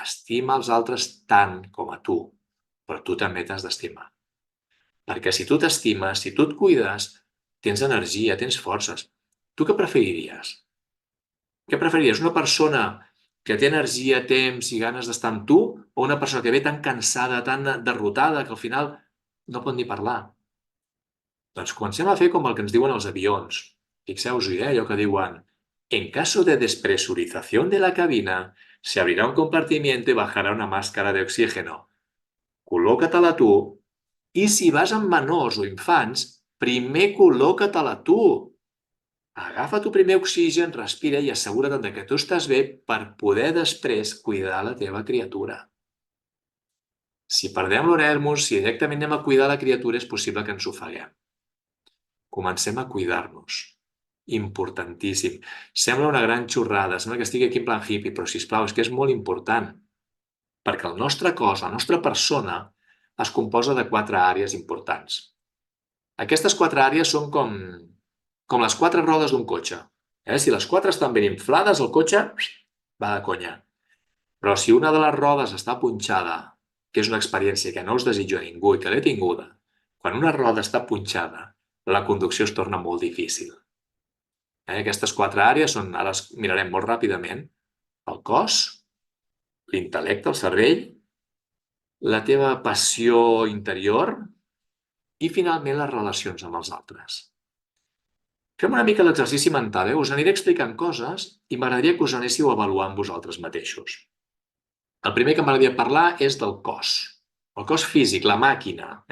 Estima els altres tant com a tu, però tu també t'has d'estimar. Perquè si tu t'estimes, si tu et cuides, tens energia, tens forces. Tu què preferiries? Què preferiries? Una persona que té energia, temps i ganes d'estar amb tu o una persona que ve tan cansada, tan derrotada, que al final no pot ni parlar? Doncs comencem a fer com el que ens diuen els avions. Fixeu-vos-hi, allò que diuen en caso de despresurización de la cabina, se abrirá un compartimiento y bajará una máscara de oxígeno. Col·loca-te-la tu i si vas amb menors o infants, primer col·loca-te-la tu. Agafa tu primer oxigen, respira i assegura't que tu estàs bé per poder després cuidar la teva criatura. Si perdem l'Orelmus, si directament anem a cuidar la criatura, és possible que ens ofeguem. Comencem a cuidar-nos. Importantíssim. Sembla una gran xorrada, sembla que estigui aquí en plan hippie, però sisplau, és que és molt important. Perquè el nostre cos, la nostra persona, es composa de 4 àrees importants. Aquestes 4 àrees són com les 4 rodes d'un cotxe. Si les 4 estan ben inflades, el cotxe va de conya. Però si una de les rodes està punxada, que és una experiència que no us desitjo a ningú i que l'he tinguda, quan una roda està punxada, la conducció es torna molt difícil. Aquestes 4 àrees són, ara les mirarem molt ràpidament, el cos, l'intel·lecte, el cervell, la teva passió interior i, finalment, les relacions amb els altres. Fem una mica l'exercici mental, Us aniré explicant coses i m'agradaria que us anéssiu avaluant vosaltres mateixos. El primer que m'agradaria parlar és del cos. El cos físic, la màquina.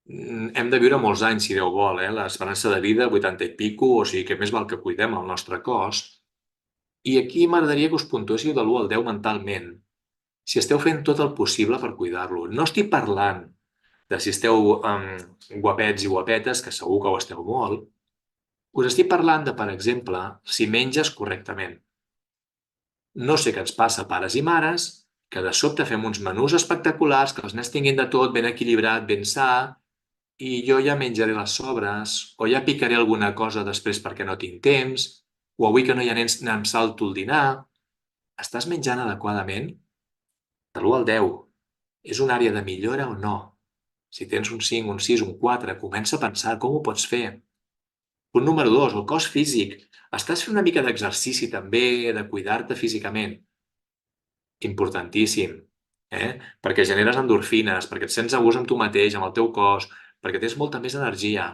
Hem de viure molts anys, si Déu vol. L'esperança de vida, 80 i pico, o sigui que més val que cuidem el nostre cos. I aquí m'agradaria que us puntuéssiu de l'1 al 10 mentalment. Si esteu fent tot el possible per cuidar-lo. No estic parlant de si esteu guapets i guapetes, que segur que ho esteu molt. Us estic parlant de, per exemple, si menges correctament. No sé què ens passa, pares i mares, que de sobte fem uns menús espectaculars, que els nens tinguin de tot ben equilibrat, ben sa, i jo ja menjaré les sobres, o ja picaré alguna cosa després perquè no tinc temps, o avui que no hi ha nens em salto el dinar. Estàs menjant adequadament? De l'1 al 10. És una àrea de millora o no? Si tens un 5, un 6, un 4, comença a pensar com ho pots fer. Punt número 2, el cos físic. Estàs fent una mica d'exercici també, de cuidar-te físicament. Importantíssim, perquè generes endorfines, perquè et sents a gust amb tu mateix, amb el teu cos, perquè tens molta més energia.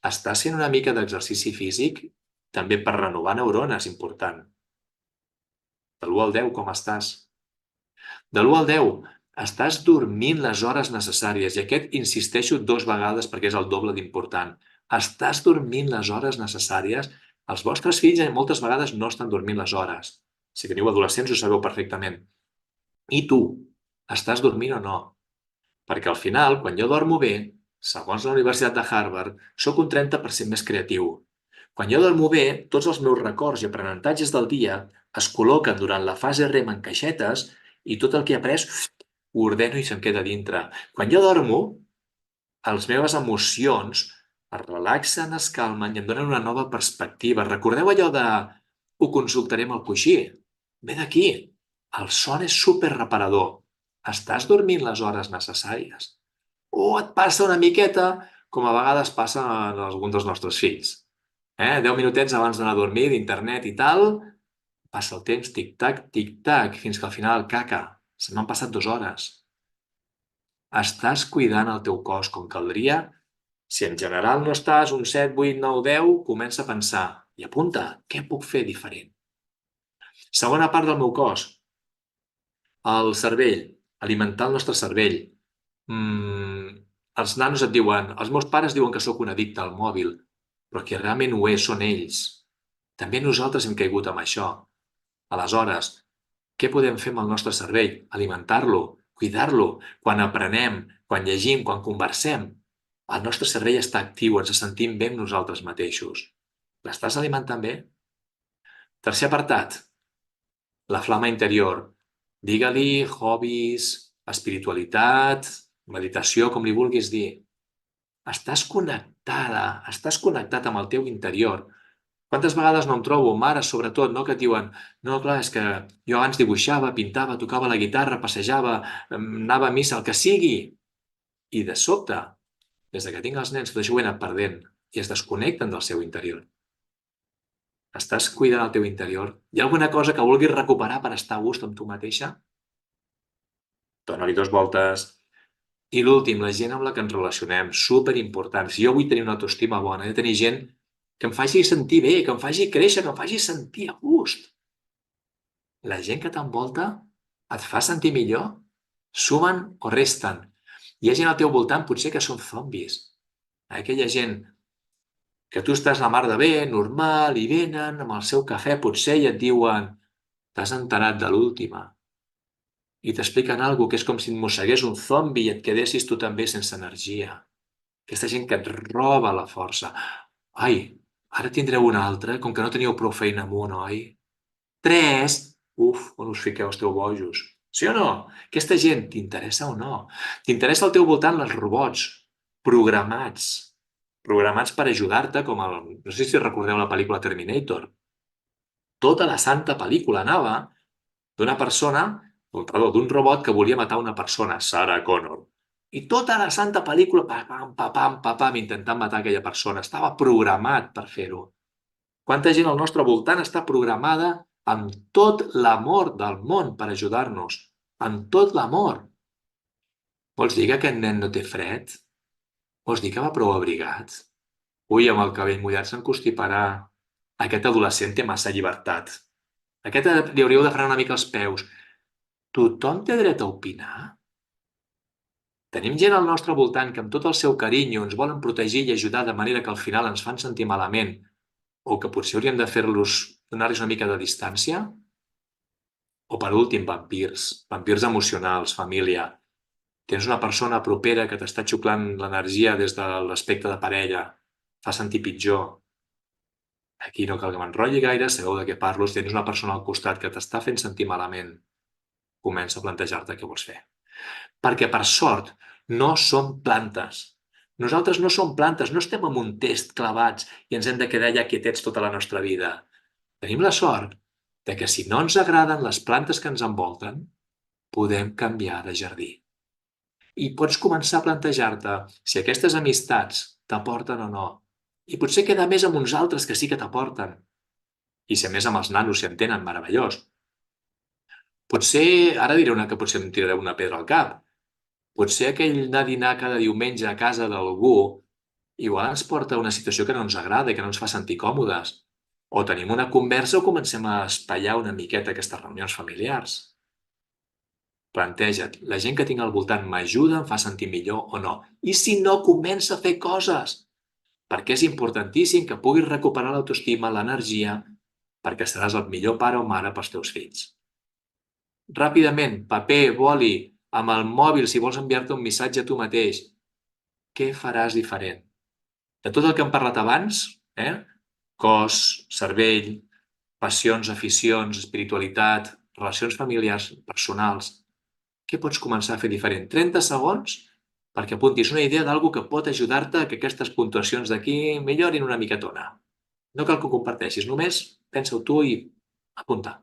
Estàs fent una mica d'exercici físic també per renovar neurones, important. De l'1 al 10, com estàs? De l'1 al 10, estàs dormint les hores necessàries, i aquest insisteixo 2 vegades perquè és el doble d'important. Estàs dormint les hores necessàries? Els vostres fills moltes vegades no estan dormint les hores. Si teniu adolescents ho sabeu perfectament. I tu, estàs dormint o no? Perquè al final, quan jo dormo bé, segons la Universitat de Harvard, sóc un 30% més creatiu. Quan jo dormo bé, tots els meus records i aprenentatges del dia es col·loquen durant la fase REM en caixetes i tot el que he après ho ordeno i se'm queda dintre. Quan jo dormo, les meves emocions es relaxen, es calmen i em donen una nova perspectiva. Recordeu allò de ho consultarem al coixí? Ve d'aquí. El son és superreparador. Estàs dormint les hores necessàries? O et passa una miqueta com a vegades passa a alguns dels nostres fills? 10 minutets abans d'anar a dormir, d'internet i tal, passa el temps, tic-tac, tic-tac, fins que al final, caca, se m'han passat 2 hores. Estàs cuidant el teu cos com caldria? Si en general no estàs un 7, 8, 9, 10, comença a pensar i apunta, què puc fer diferent? Segona part del meu cos, el cervell, alimentar el nostre cervell. Els nanos et diuen, els meus pares diuen que sóc un addicte al mòbil, però qui realment ho és són ells. També nosaltres hem caigut amb això. Aleshores, què podem fer amb el nostre cervell? Alimentar-lo, cuidar-lo. Quan aprenem, quan llegim, quan conversem, el nostre cervell està actiu, ens sentim bé amb nosaltres mateixos. L'estàs alimentant bé? Tercer apartat, la flama interior. Digue-li hobbies, espiritualitat, meditació, com li vulguis dir. Estàs connectat amb el teu interior. Quantes vegades no em trobo, mares sobretot, no, que et diuen no, clar, és que jo abans dibuixava, pintava, tocava la guitarra, passejava, anava a missa, el que sigui. I de sobte, des que tinc els nens, tot això ho he anat perdent i es desconnecten del seu interior. Estàs cuidant el teu interior? Hi ha alguna cosa que vulguis recuperar per estar a gust amb tu mateixa? Dóna-li 2 voltes. I l'últim, la gent amb la que ens relacionem, superimportant. Si jo vull tenir una autoestima bona, he de tenir gent que em faci sentir bé, que em faci créixer, que em faci sentir a gust. La gent que t'envolta et fa sentir millor? Sumen o resten? Hi ha gent al teu voltant potser que són zombis. Aquella gent que tu estàs la mar de bé, normal, i venen amb el seu cafè potser i et diuen t'has enterat de l'última. I t'expliquen alguna cosa que és com si et mossegués un zombi i et quedessis tu també sense energia. Aquesta gent que et roba la força. Ai, ara tindreu una altra, com que no teníeu prou feina amb un, oi? 3, uf, on us fiqueu, esteu bojos. Sí o no? Aquesta gent t'interessa o no? T'interessa al teu voltant els robots, programats, programats per ajudar-te, com el... No sé si recordeu la pel·lícula Terminator. Tota la santa pel·lícula anava d'una persona, perdó, d'un robot que volia matar una persona, Sarah Connor. I tota la santa pel·lícula, papam, intentant matar aquella persona. Estava programat per fer-ho. Quanta gent al nostre voltant està programada amb tot l'amor del món per ajudar-nos. Amb tot l'amor. Vols dir que aquest nen no té fred? Vols dir que va prou abrigat? Ui, amb el cabell mullat s'encostiparà. Aquest adolescent té massa llibertat. Aquest li hauríeu de frenar una mica els peus. Tothom té dret a opinar? Tenim gent al nostre voltant que amb tot el seu carinyo ens volen protegir i ajudar de manera que al final ens fan sentir malament, o que potser hauríem de donar-los una mica de distància? O per últim, vampirs emocionals, família. Tens una persona propera que t'està xuclant l'energia des de l'aspecte de parella, fa sentir pitjor. Aquí no cal que m'enrotlli gaire, sabeu de què parlo, si tens una persona al costat que t'està fent sentir malament, comença a plantejar-te què vols fer. Perquè, per sort, no som plantes. Nosaltres no som plantes, no estem en un test clavats i ens hem de quedar allà quietets tota la nostra vida. Tenim la sort de que si no ens agraden les plantes que ens envolten, podem canviar de jardí. I pots començar a plantejar-te si aquestes amistats t'aporten o no. I potser quedar més amb uns altres que sí que t'aporten. I si a més amb els nanos s'hi entenen, meravellós. Potser, ara diré una que potser em tiraré una pedra al cap, potser aquell anar a dinar cada diumenge a casa d'algú igual ens porta a una situació que no ens agrada i que no ens fa sentir còmodes. O tenim una conversa o comencem a espaiar una miqueta aquestes reunions familiars. Planteja't, la gent que tinc al voltant m'ajuda, em fa sentir millor o no? I si no, comença a fer coses, perquè és importantíssim que puguis recuperar l'autoestima, l'energia, perquè seràs el millor pare o mare pels teus fills. Ràpidament, paper, boli, amb el mòbil si vols enviar-te un missatge a tu mateix. Què faràs diferent? De tot el que hem parlat abans, cos, cervell, passions, aficions, espiritualitat, relacions familiars, personals, què pots començar a fer diferent? 30 segons perquè apuntis una idea d'algú que pot ajudar-te a que aquestes puntuacions d'aquí millorin una miquetona. No cal que ho comparteixis, només pensa-ho tu i apunta.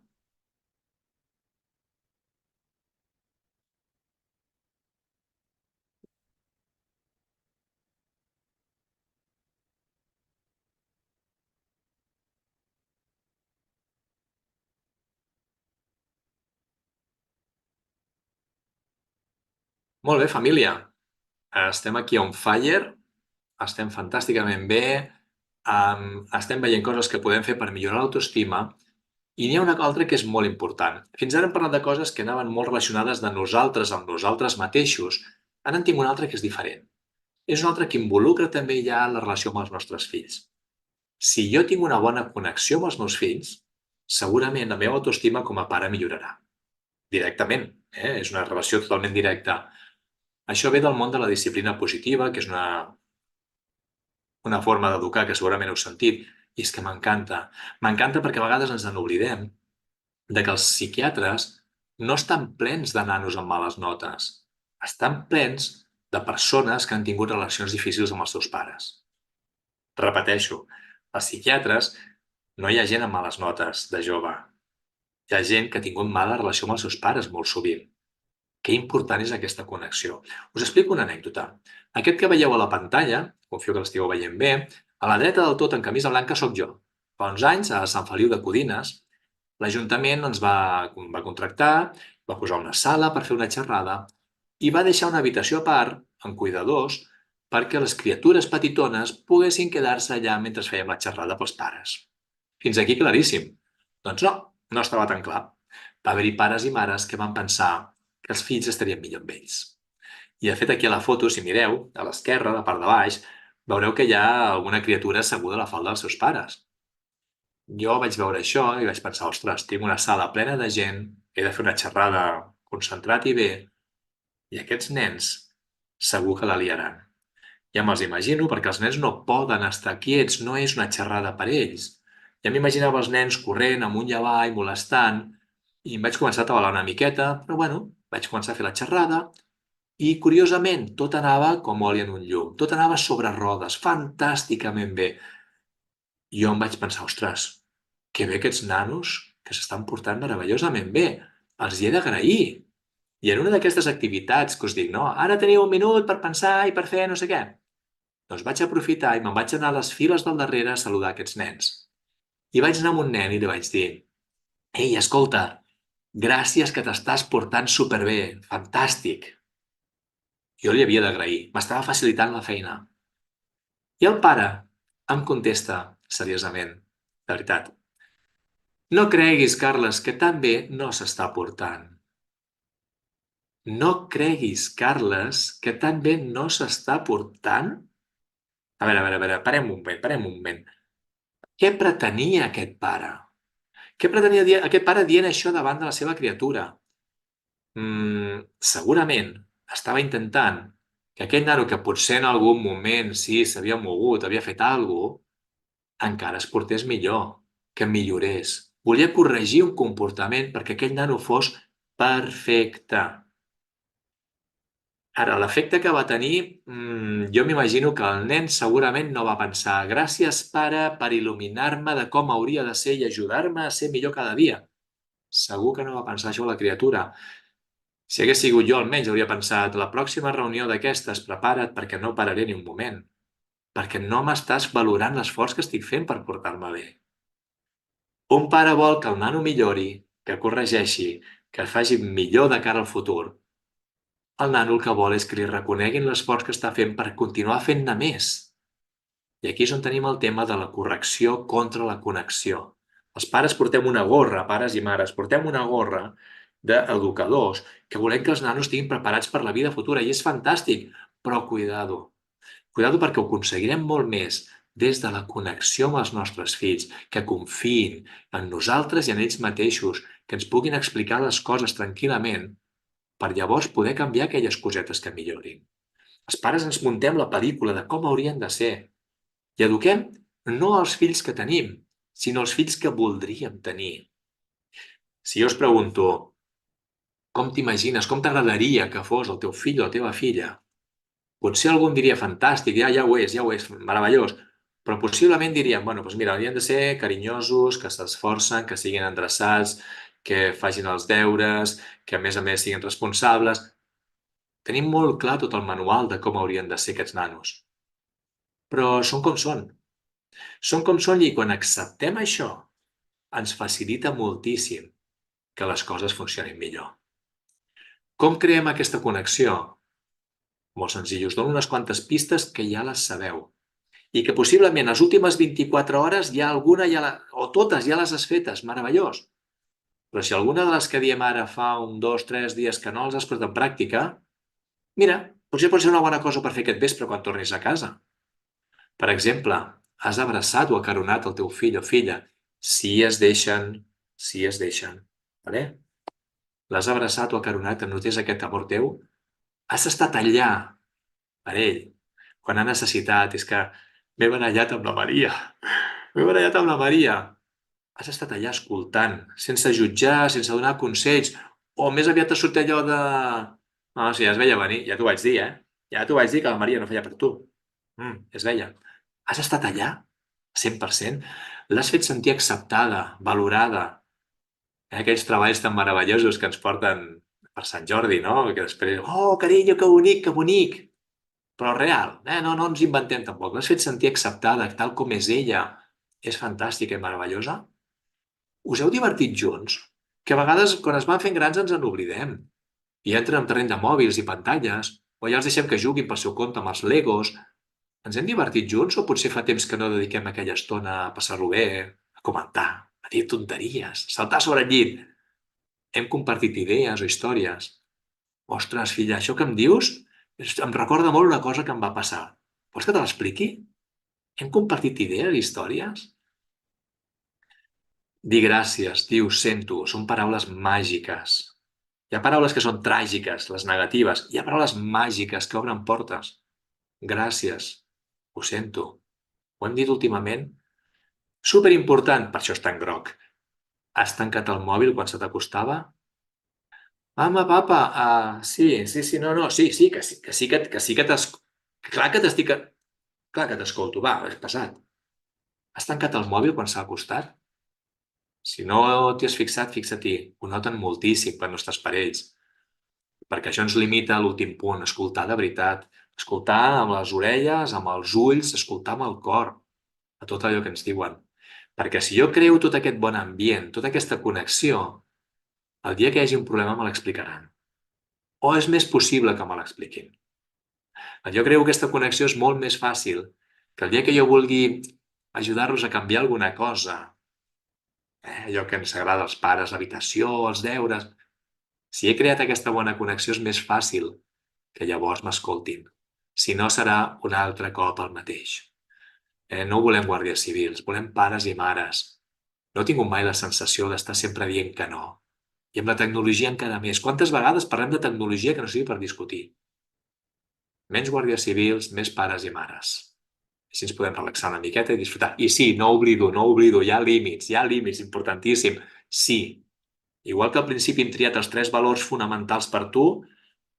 Molt bé, família. Estem aquí on fire, estem fantàsticament bé, estem veient coses que podem fer per millorar l'autoestima i n'hi ha una altra que és molt important. Fins ara hem parlat de coses que anaven molt relacionades de nosaltres amb nosaltres mateixos. Ara en tinc una altra que és diferent. És una altra que involucra també ja la relació amb els nostres fills. Si jo tinc una bona connexió amb els meus fills, segurament la meva autoestima com a pare millorarà. Directament, És una relació totalment directa. Això ve del món de la disciplina positiva, que és una forma d'educar que segurament heu sentit, i és que m'encanta. M'encanta perquè a vegades ens n'oblidem de que els psiquiatres no estan plens de nanos amb males notes. Estan plens de persones que han tingut relacions difícils amb els seus pares. Repeteixo, als psiquiatres no hi ha gent amb males notes de jove. Hi ha gent que ha tingut mala relació amb els seus pares molt sovint. Que important és aquesta connexió. Us explico una anècdota. Aquest que veieu a la pantalla, confio que l'estigueu veient bé, a la dreta del tot en camisa blanca sóc jo. Fa uns anys, a Sant Feliu de Codines, l'Ajuntament ens va contractar, va posar una sala per fer una xerrada i va deixar una habitació a part, amb cuidadors, perquè les criatures petitones poguessin quedar-se allà mentre fèiem la xerrada pels pares. Fins aquí claríssim. Doncs no, no estava tan clar. Va haver-hi pares i mares que van pensar que els fills estarien millor amb ells. I de fet aquí a la foto, si mireu, a l'esquerra, a la part de baix, veureu que hi ha alguna criatura asseguda a la falda dels seus pares. Jo vaig veure això i vaig pensar, ostres, tinc una sala plena de gent, he de fer una xerrada concentrat i bé, i aquests nens segur que la liaran. Ja me'ls imagino perquè els nens no poden estar quiets, no és una xerrada per ells. Ja m'imaginava els nens corrent amunt i avall, molestant, i em vaig començar a atabalar una miqueta, però bueno, vaig començar a fer la xerrada i, curiosament, tot anava com oli en un llum, tot anava sobre rodes, fantàsticament bé. I jo em vaig pensar, ostres, que bé aquests nanos que s'estan portant meravellosament bé, els hi he d'agrair. I en una d'aquestes activitats que us dic, no, ara teniu un minut per pensar i per fer no sé què, doncs vaig aprofitar i me'n vaig anar a les files del darrere a saludar aquests nens. I vaig anar amb un nen i li vaig dir, ei, escolta, gràcies que t'estàs portant superbé, fantàstic. Jo li havia d'agrair, m'estava facilitant la feina. I el pare em contesta, seriosament, de veritat, no creguis, Carles, que tan bé no s'està portant. No creguis, Carles, que tan bé no s'està portant? A veure, parem un moment. Què pretenia aquest pare? Què pretenia dir aquest pare dient això davant de la seva criatura? Segurament estava intentant que aquell nano que potser en algun moment sí s'havia mogut, havia fet alguna cosa, encara es portés millor, que millorés. Volia corregir un comportament perquè aquell nano fos perfecte. Ara, l'efecte que va tenir, jo m'imagino que el nen segurament no va pensar gràcies, pare, per il·luminar-me de com hauria de ser i ajudar-me a ser millor cada dia. Segur que no va pensar això la criatura. Si hagués sigut jo, almenys hauria pensat la pròxima reunió d'aquestes, prepara't perquè no pararé ni un moment. perquè no m'estàs valorant l'esforç que estic fent per portar-me bé. Un pare vol que el nano millori, que corregeixi, que es faci millor de cara al futur. El nano el que vol és que li reconeguin l'esforç que està fent per continuar fent-ne més. I aquí és on tenim el tema de la correcció contra la connexió. Els pares portem una gorra, pares i mares, portem una gorra d'educadors que volem que els nanos estiguin preparats per la vida futura i és fantàstic, però cuidado. Cuidado perquè ho aconseguirem molt més des de la connexió amb els nostres fills, que confiïn en nosaltres i en ells mateixos, que ens puguin explicar les coses tranquil·lament per llavors poder canviar aquelles cosetes que millorin. Els pares ens muntem la pel·lícula de com haurien de ser i eduquem no els fills que tenim, sinó els fills que voldríem tenir. Si jo us pregunto com t'imagines, com t'agradaria que fos el teu fill o la teva filla, potser algú em diria fantàstic, ja ho és, meravellós, però possiblement diríem, bueno, doncs mira, haurien de ser carinyosos, que s'esforcen, que siguin endreçats, que facin els deures, que a més siguin responsables. Tenim molt clar tot el manual de com haurien de ser aquests nanos. Però són com són. Són com són i quan acceptem això, ens facilita moltíssim que les coses funcionin millor. Com creem aquesta connexió? Molt senzill, us dono unes quantes pistes que ja les sabeu i que possiblement les últimes 24 hores ja alguna o totes ja les has fetes, meravellós. Però si alguna de les que diem ara fa 1, 2, 3 dies que no els has posat en pràctica, mira, potser pot ser una bona cosa per fer aquest vespre quan tornis a casa. Per exemple, has abraçat o acaronat el teu fill o filla, si es deixen, vale? L'has abraçat o acaronat, en notés aquest amor teu? Has estat allà per ell, quan ha necessitat, és que m'he barallat amb la Maria, m'he barallat amb la Maria. Has estat allà escoltant, sense jutjar, sense donar consells, o més aviat ha sortit allò de... No, sí, ja es veia venir, ja t'ho vaig dir, eh? Ja t'ho vaig dir que la Maria no feia per tu. Es veia. Has estat allà, 100%. L'has fet sentir acceptada, valorada. Aquells treballs tan meravellosos que ens porten per Sant Jordi, no? Que després, oh, carinyo, que bonic, que bonic. Però real, no ens inventem tampoc. L'has fet sentir acceptada, tal com és ella. És fantàstica i meravellosa. Us heu divertit junts? Que a vegades, quan es van fent grans, ens en oblidem. I entren en terreny de mòbils i pantalles, o ja els deixem que juguin pel seu compte amb els Legos. Ens hem divertit junts o potser fa temps que no dediquem aquella estona a passar-lo bé, a comentar, a dir tonteries, a saltar sobre el llit? Hem compartit idees o històries. Ostres, filla, això que em dius em recorda molt una cosa que em va passar. Vols que te l'expliqui? Hem compartit idees i històries? Dir gràcies, dir ho sento, són paraules màgiques. Hi ha paraules que són tràgiques, les negatives. Hi ha paraules màgiques que obren portes. Gràcies, ho sento. Ho hem dit últimament? Superimportant, per això està en groc. Has tancat el mòbil quan se t'acostava? Mama, papa, sí, no, sí, que sí que clar que t'estic... Clar que t'escolto, va, és passat. Has tancat el mòbil quan s'ha acostat? Si no t'hi has fixat, fixa-t'hi. Ho noten moltíssim quan no estàs per ells. Perquè això ens limita a l'últim punt, escoltar de veritat. Escoltar amb les orelles, amb els ulls, escoltar amb el cor, a tot allò que ens diuen. Perquè si jo creo tot aquest bon ambient, tota aquesta connexió, el dia que hi hagi un problema me l'explicaran. O és més possible que me l'expliquin. Jo creo que aquesta connexió és molt més fàcil que el dia que jo vulgui ajudar-los a canviar alguna cosa, allò que ens agrada als pares, l'habitació, els deures... Si he creat aquesta bona connexió és més fàcil que llavors m'escoltin. Si no, serà un altre cop el mateix. No volem guàrdies civils, volem pares i mares. No he tingut mai la sensació d'estar sempre dient que no. I amb la tecnologia encara més. Quantes vegades parlem de tecnologia que no sigui per discutir? Menys guàrdies civils, més pares i mares. Així ens podem relaxar una miqueta i disfrutar. I sí, no oblido, hi ha límits, importantíssim. Sí, igual que al principi hem triat els 3 valors fonamentals per tu,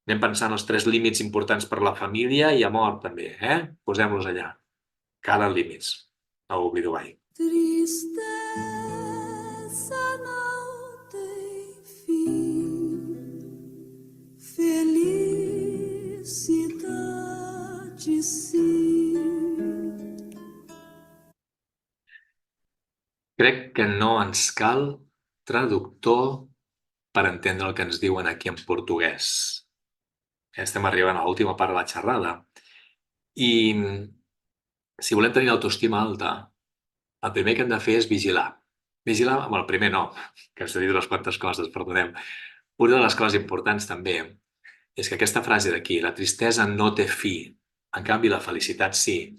anem pensant els 3 límits importants per la família i amor també, Posem-los allà. Calen límits. No ho oblido mai. Tristeza não tem fim, felicidade sim. Crec que no ens cal traductor per entendre el que ens diuen aquí en portuguès. Estem arribant a l'última part de la xerrada. I si volem tenir l'autoestima alta, el primer que hem de fer és vigilar. Vigilar, bueno, el primer no, que s'ha dit unes quantes coses, perdoneu. Una de les coses importants també és que aquesta frase d'aquí, la tristesa no té fi, en canvi la felicitat sí,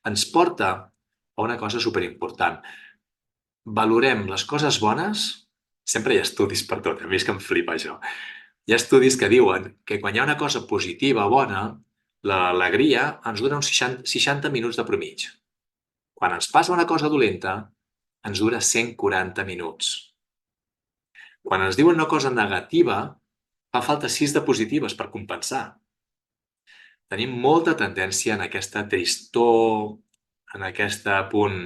ens porta a una cosa superimportant. Valorem les coses bones, sempre hi ha estudis per tot, a mi és que em flipa això. Hi ha estudis que diuen que quan hi ha una cosa positiva, bona, l'alegria ens dura uns 60 minuts de promig. Quan ens passa una cosa dolenta, ens dura 140 minuts. Quan ens diuen una cosa negativa, fa falta 6 de positives per compensar. Tenim molta tendència en aquesta tristor, en aquest punt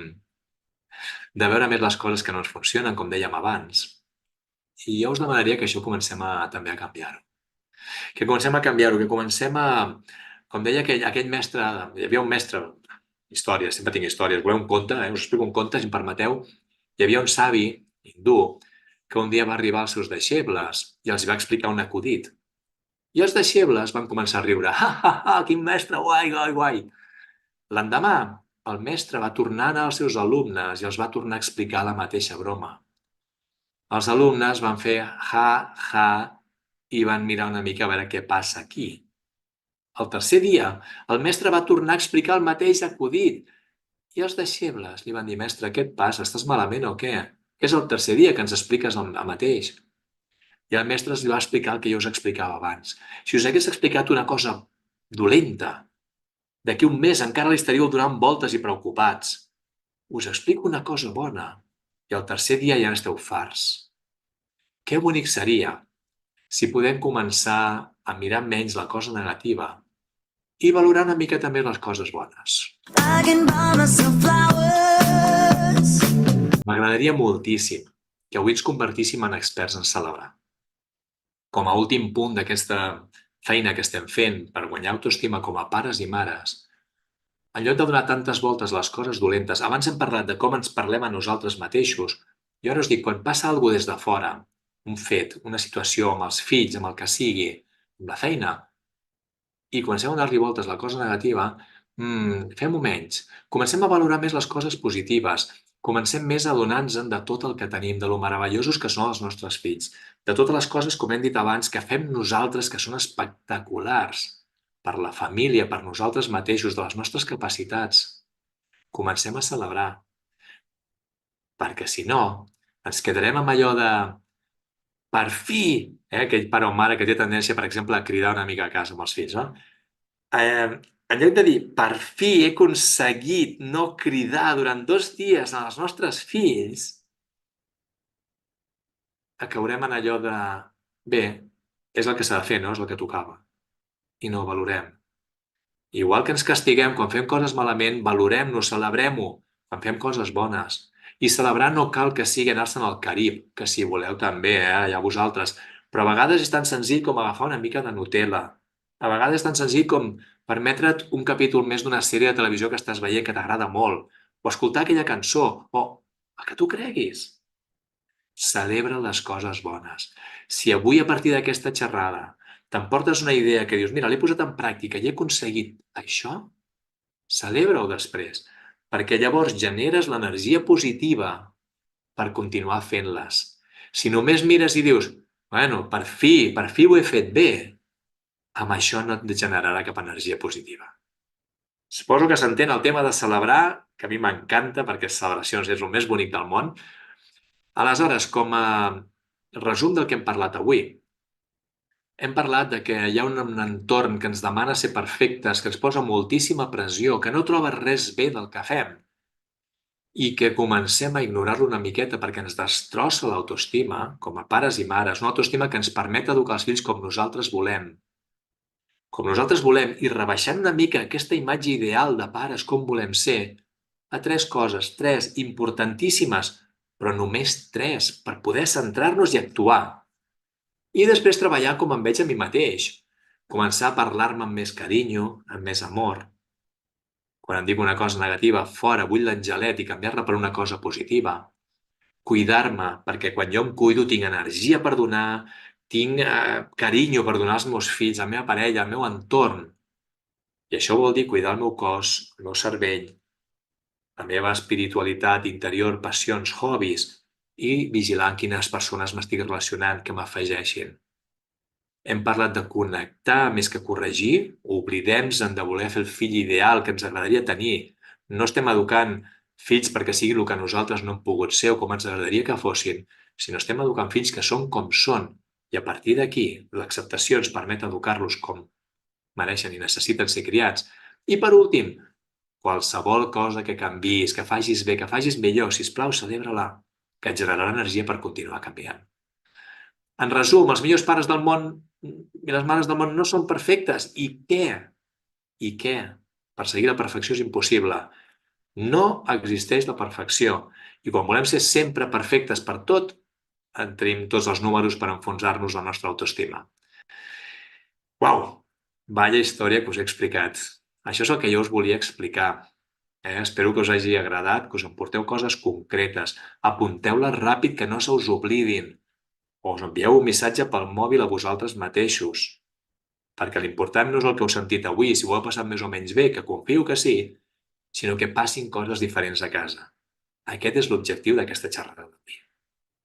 de veure més les coses que no ens funcionen, com dèiem abans. I jo us demanaria que això comencem també a canviar-ho. Que comencem a canviar-ho, que comencem a... Com deia aquell mestre, hi havia un mestre, històries, sempre tinc històries, voleu un conte, us explico un conte, si em permeteu. Hi havia un savi hindú que un dia va arribar als seus deixebles i els va explicar un acudit. I els deixebles van començar a riure. Ha, quin mestre, guai, guai, guai. L'endemà, el mestre va tornar als seus alumnes i els va tornar a explicar la mateixa broma. Els alumnes van fer ha i van mirar una mica a veure què passa aquí. El tercer dia, el mestre va tornar a explicar el mateix acudit i els deixebles li van dir, mestre, què et passa? Estàs malament o què? És el tercer dia que ens expliques el mateix. I el mestre els va explicar el que jo us explicava abans. Si us hagués explicat una cosa dolenta, d'aquí un mes encara li estaríeu donant voltes i preocupats. Us explico una cosa bona i el tercer dia ja n'esteu farts. Que bonic seria si podem començar a mirar menys la cosa negativa i valorar una miqueta més les coses bones. M'agradaria moltíssim que avui ens convertíssim en experts en celebrar. Com a últim punt d'aquesta feina que estem fent per guanyar autoestima com a pares i mares, en lloc de donar tantes voltes a les coses dolentes, abans hem parlat de com ens parlem a nosaltres mateixos, jo ara us dic, quan passa alguna cosa des de fora, un fet, una situació amb els fills, amb el que sigui, amb la feina, i comencem a donar-li voltes a la cosa negativa, fem-ho menys. Comencem a valorar més les coses positives. Comencem més a adonar-nos de tot el que tenim, de lo meravellosos que són els nostres fills, de totes les coses, com hem dit abans, que fem nosaltres, que són espectaculars per la família, per nosaltres mateixos, de les nostres capacitats. Comencem a celebrar. Perquè si no, ens quedarem amb allò de per fi, aquell pare o mare que té tendència, per exemple, a cridar una mica a casa amb els fills, no? En lloc de dir, per fi he aconseguit no cridar durant 2 dies als nostres fills, acabarem en allò de, bé, és el que s'ha de fer, no? És el que tocava. I no ho valorem. Igual que ens castiguem quan fem coses malament, valorem-nos, celebrem-ho quan fem coses bones. I celebrar no cal que sigui anar-se'n al Carib, que si voleu també, allà vosaltres, però a vegades és tan senzill com agafar una mica de Nutella. A vegades és tan senzill com permetre't un capítol més d'una sèrie de televisió que estàs veient que t'agrada molt, o escoltar aquella cançó, o el que tu creguis. Celebra les coses bones. Si avui, a partir d'aquesta xerrada, t'emportes una idea que dius, mira, l'he posat en pràctica i he aconseguit això, celebra-ho després, perquè llavors generes l'energia positiva per continuar fent-les. Si només mires i dius, bueno, per fi ho he fet bé, amb això no et generarà cap energia positiva. Suposo que s'entén el tema de celebrar, que a mi m'encanta perquè celebracions és el més bonic del món. Aleshores, com a resum del que hem parlat avui, hem parlat de que hi ha un entorn que ens demana ser perfectes, que ens posa moltíssima pressió, que no troba res bé del que fem i que comencem a ignorar-lo una miqueta perquè ens destrossa l'autoestima, com a pares i mares, una autoestima que ens permet educar els fills com nosaltres volem. Com nosaltres volem, i rebaixant una mica aquesta imatge ideal de pares, com volem ser, a 3 coses, 3 importantíssimes, però només 3, per poder centrar-nos i actuar. I després treballar com em veig a mi mateix. Començar a parlar-me amb més carinyo, amb més amor. Quan em dic una cosa negativa, fora, vull l'angelet i canviar-la per una cosa positiva. cuidar-me, perquè quan jo em cuido tinc energia per donar, tinc carinyo per donar als meus fills, a la meva parella, al meu entorn. I això vol dir cuidar el meu cos, el meu cervell, la meva espiritualitat interior, passions, hobbies, i vigilar amb quines persones m'estic relacionant, que m'afegeixin. Hem parlat de connectar més que corregir, oblidem-nos de voler fer el fill ideal que ens agradaria tenir. No estem educant fills perquè siguin el que nosaltres no hem pogut ser o com ens agradaria que fossin, sinó estem educant fills que són com són. I a partir d'aquí, l'acceptació ens permet educar-los com mereixen i necessiten ser criats. I per últim, qualsevol cosa que canvis, que facis bé, que facis millor, sisplau, celebra-la, que et generarà energia per continuar canviant. En resum, els millors pares del món i les mares del món no són perfectes. I què? I què? Perseguir la perfecció és impossible. No existeix la perfecció. I quan volem ser sempre perfectes per tot, en tenim tots els números per enfonsar-nos la nostra autoestima. Uau! Vaya història que us he explicat. Això és el que jo us volia explicar. Espero que us hagi agradat, que us emporteu coses concretes. Apunteu-les ràpid, que no se us oblidin. O us envieu un missatge pel mòbil a vosaltres mateixos. Perquè l'important no és el que heu sentit avui, si ho heu passat més o menys bé, que confio que sí, sinó que passin coses diferents a casa. Aquest és l'objectiu d'aquesta xerrada.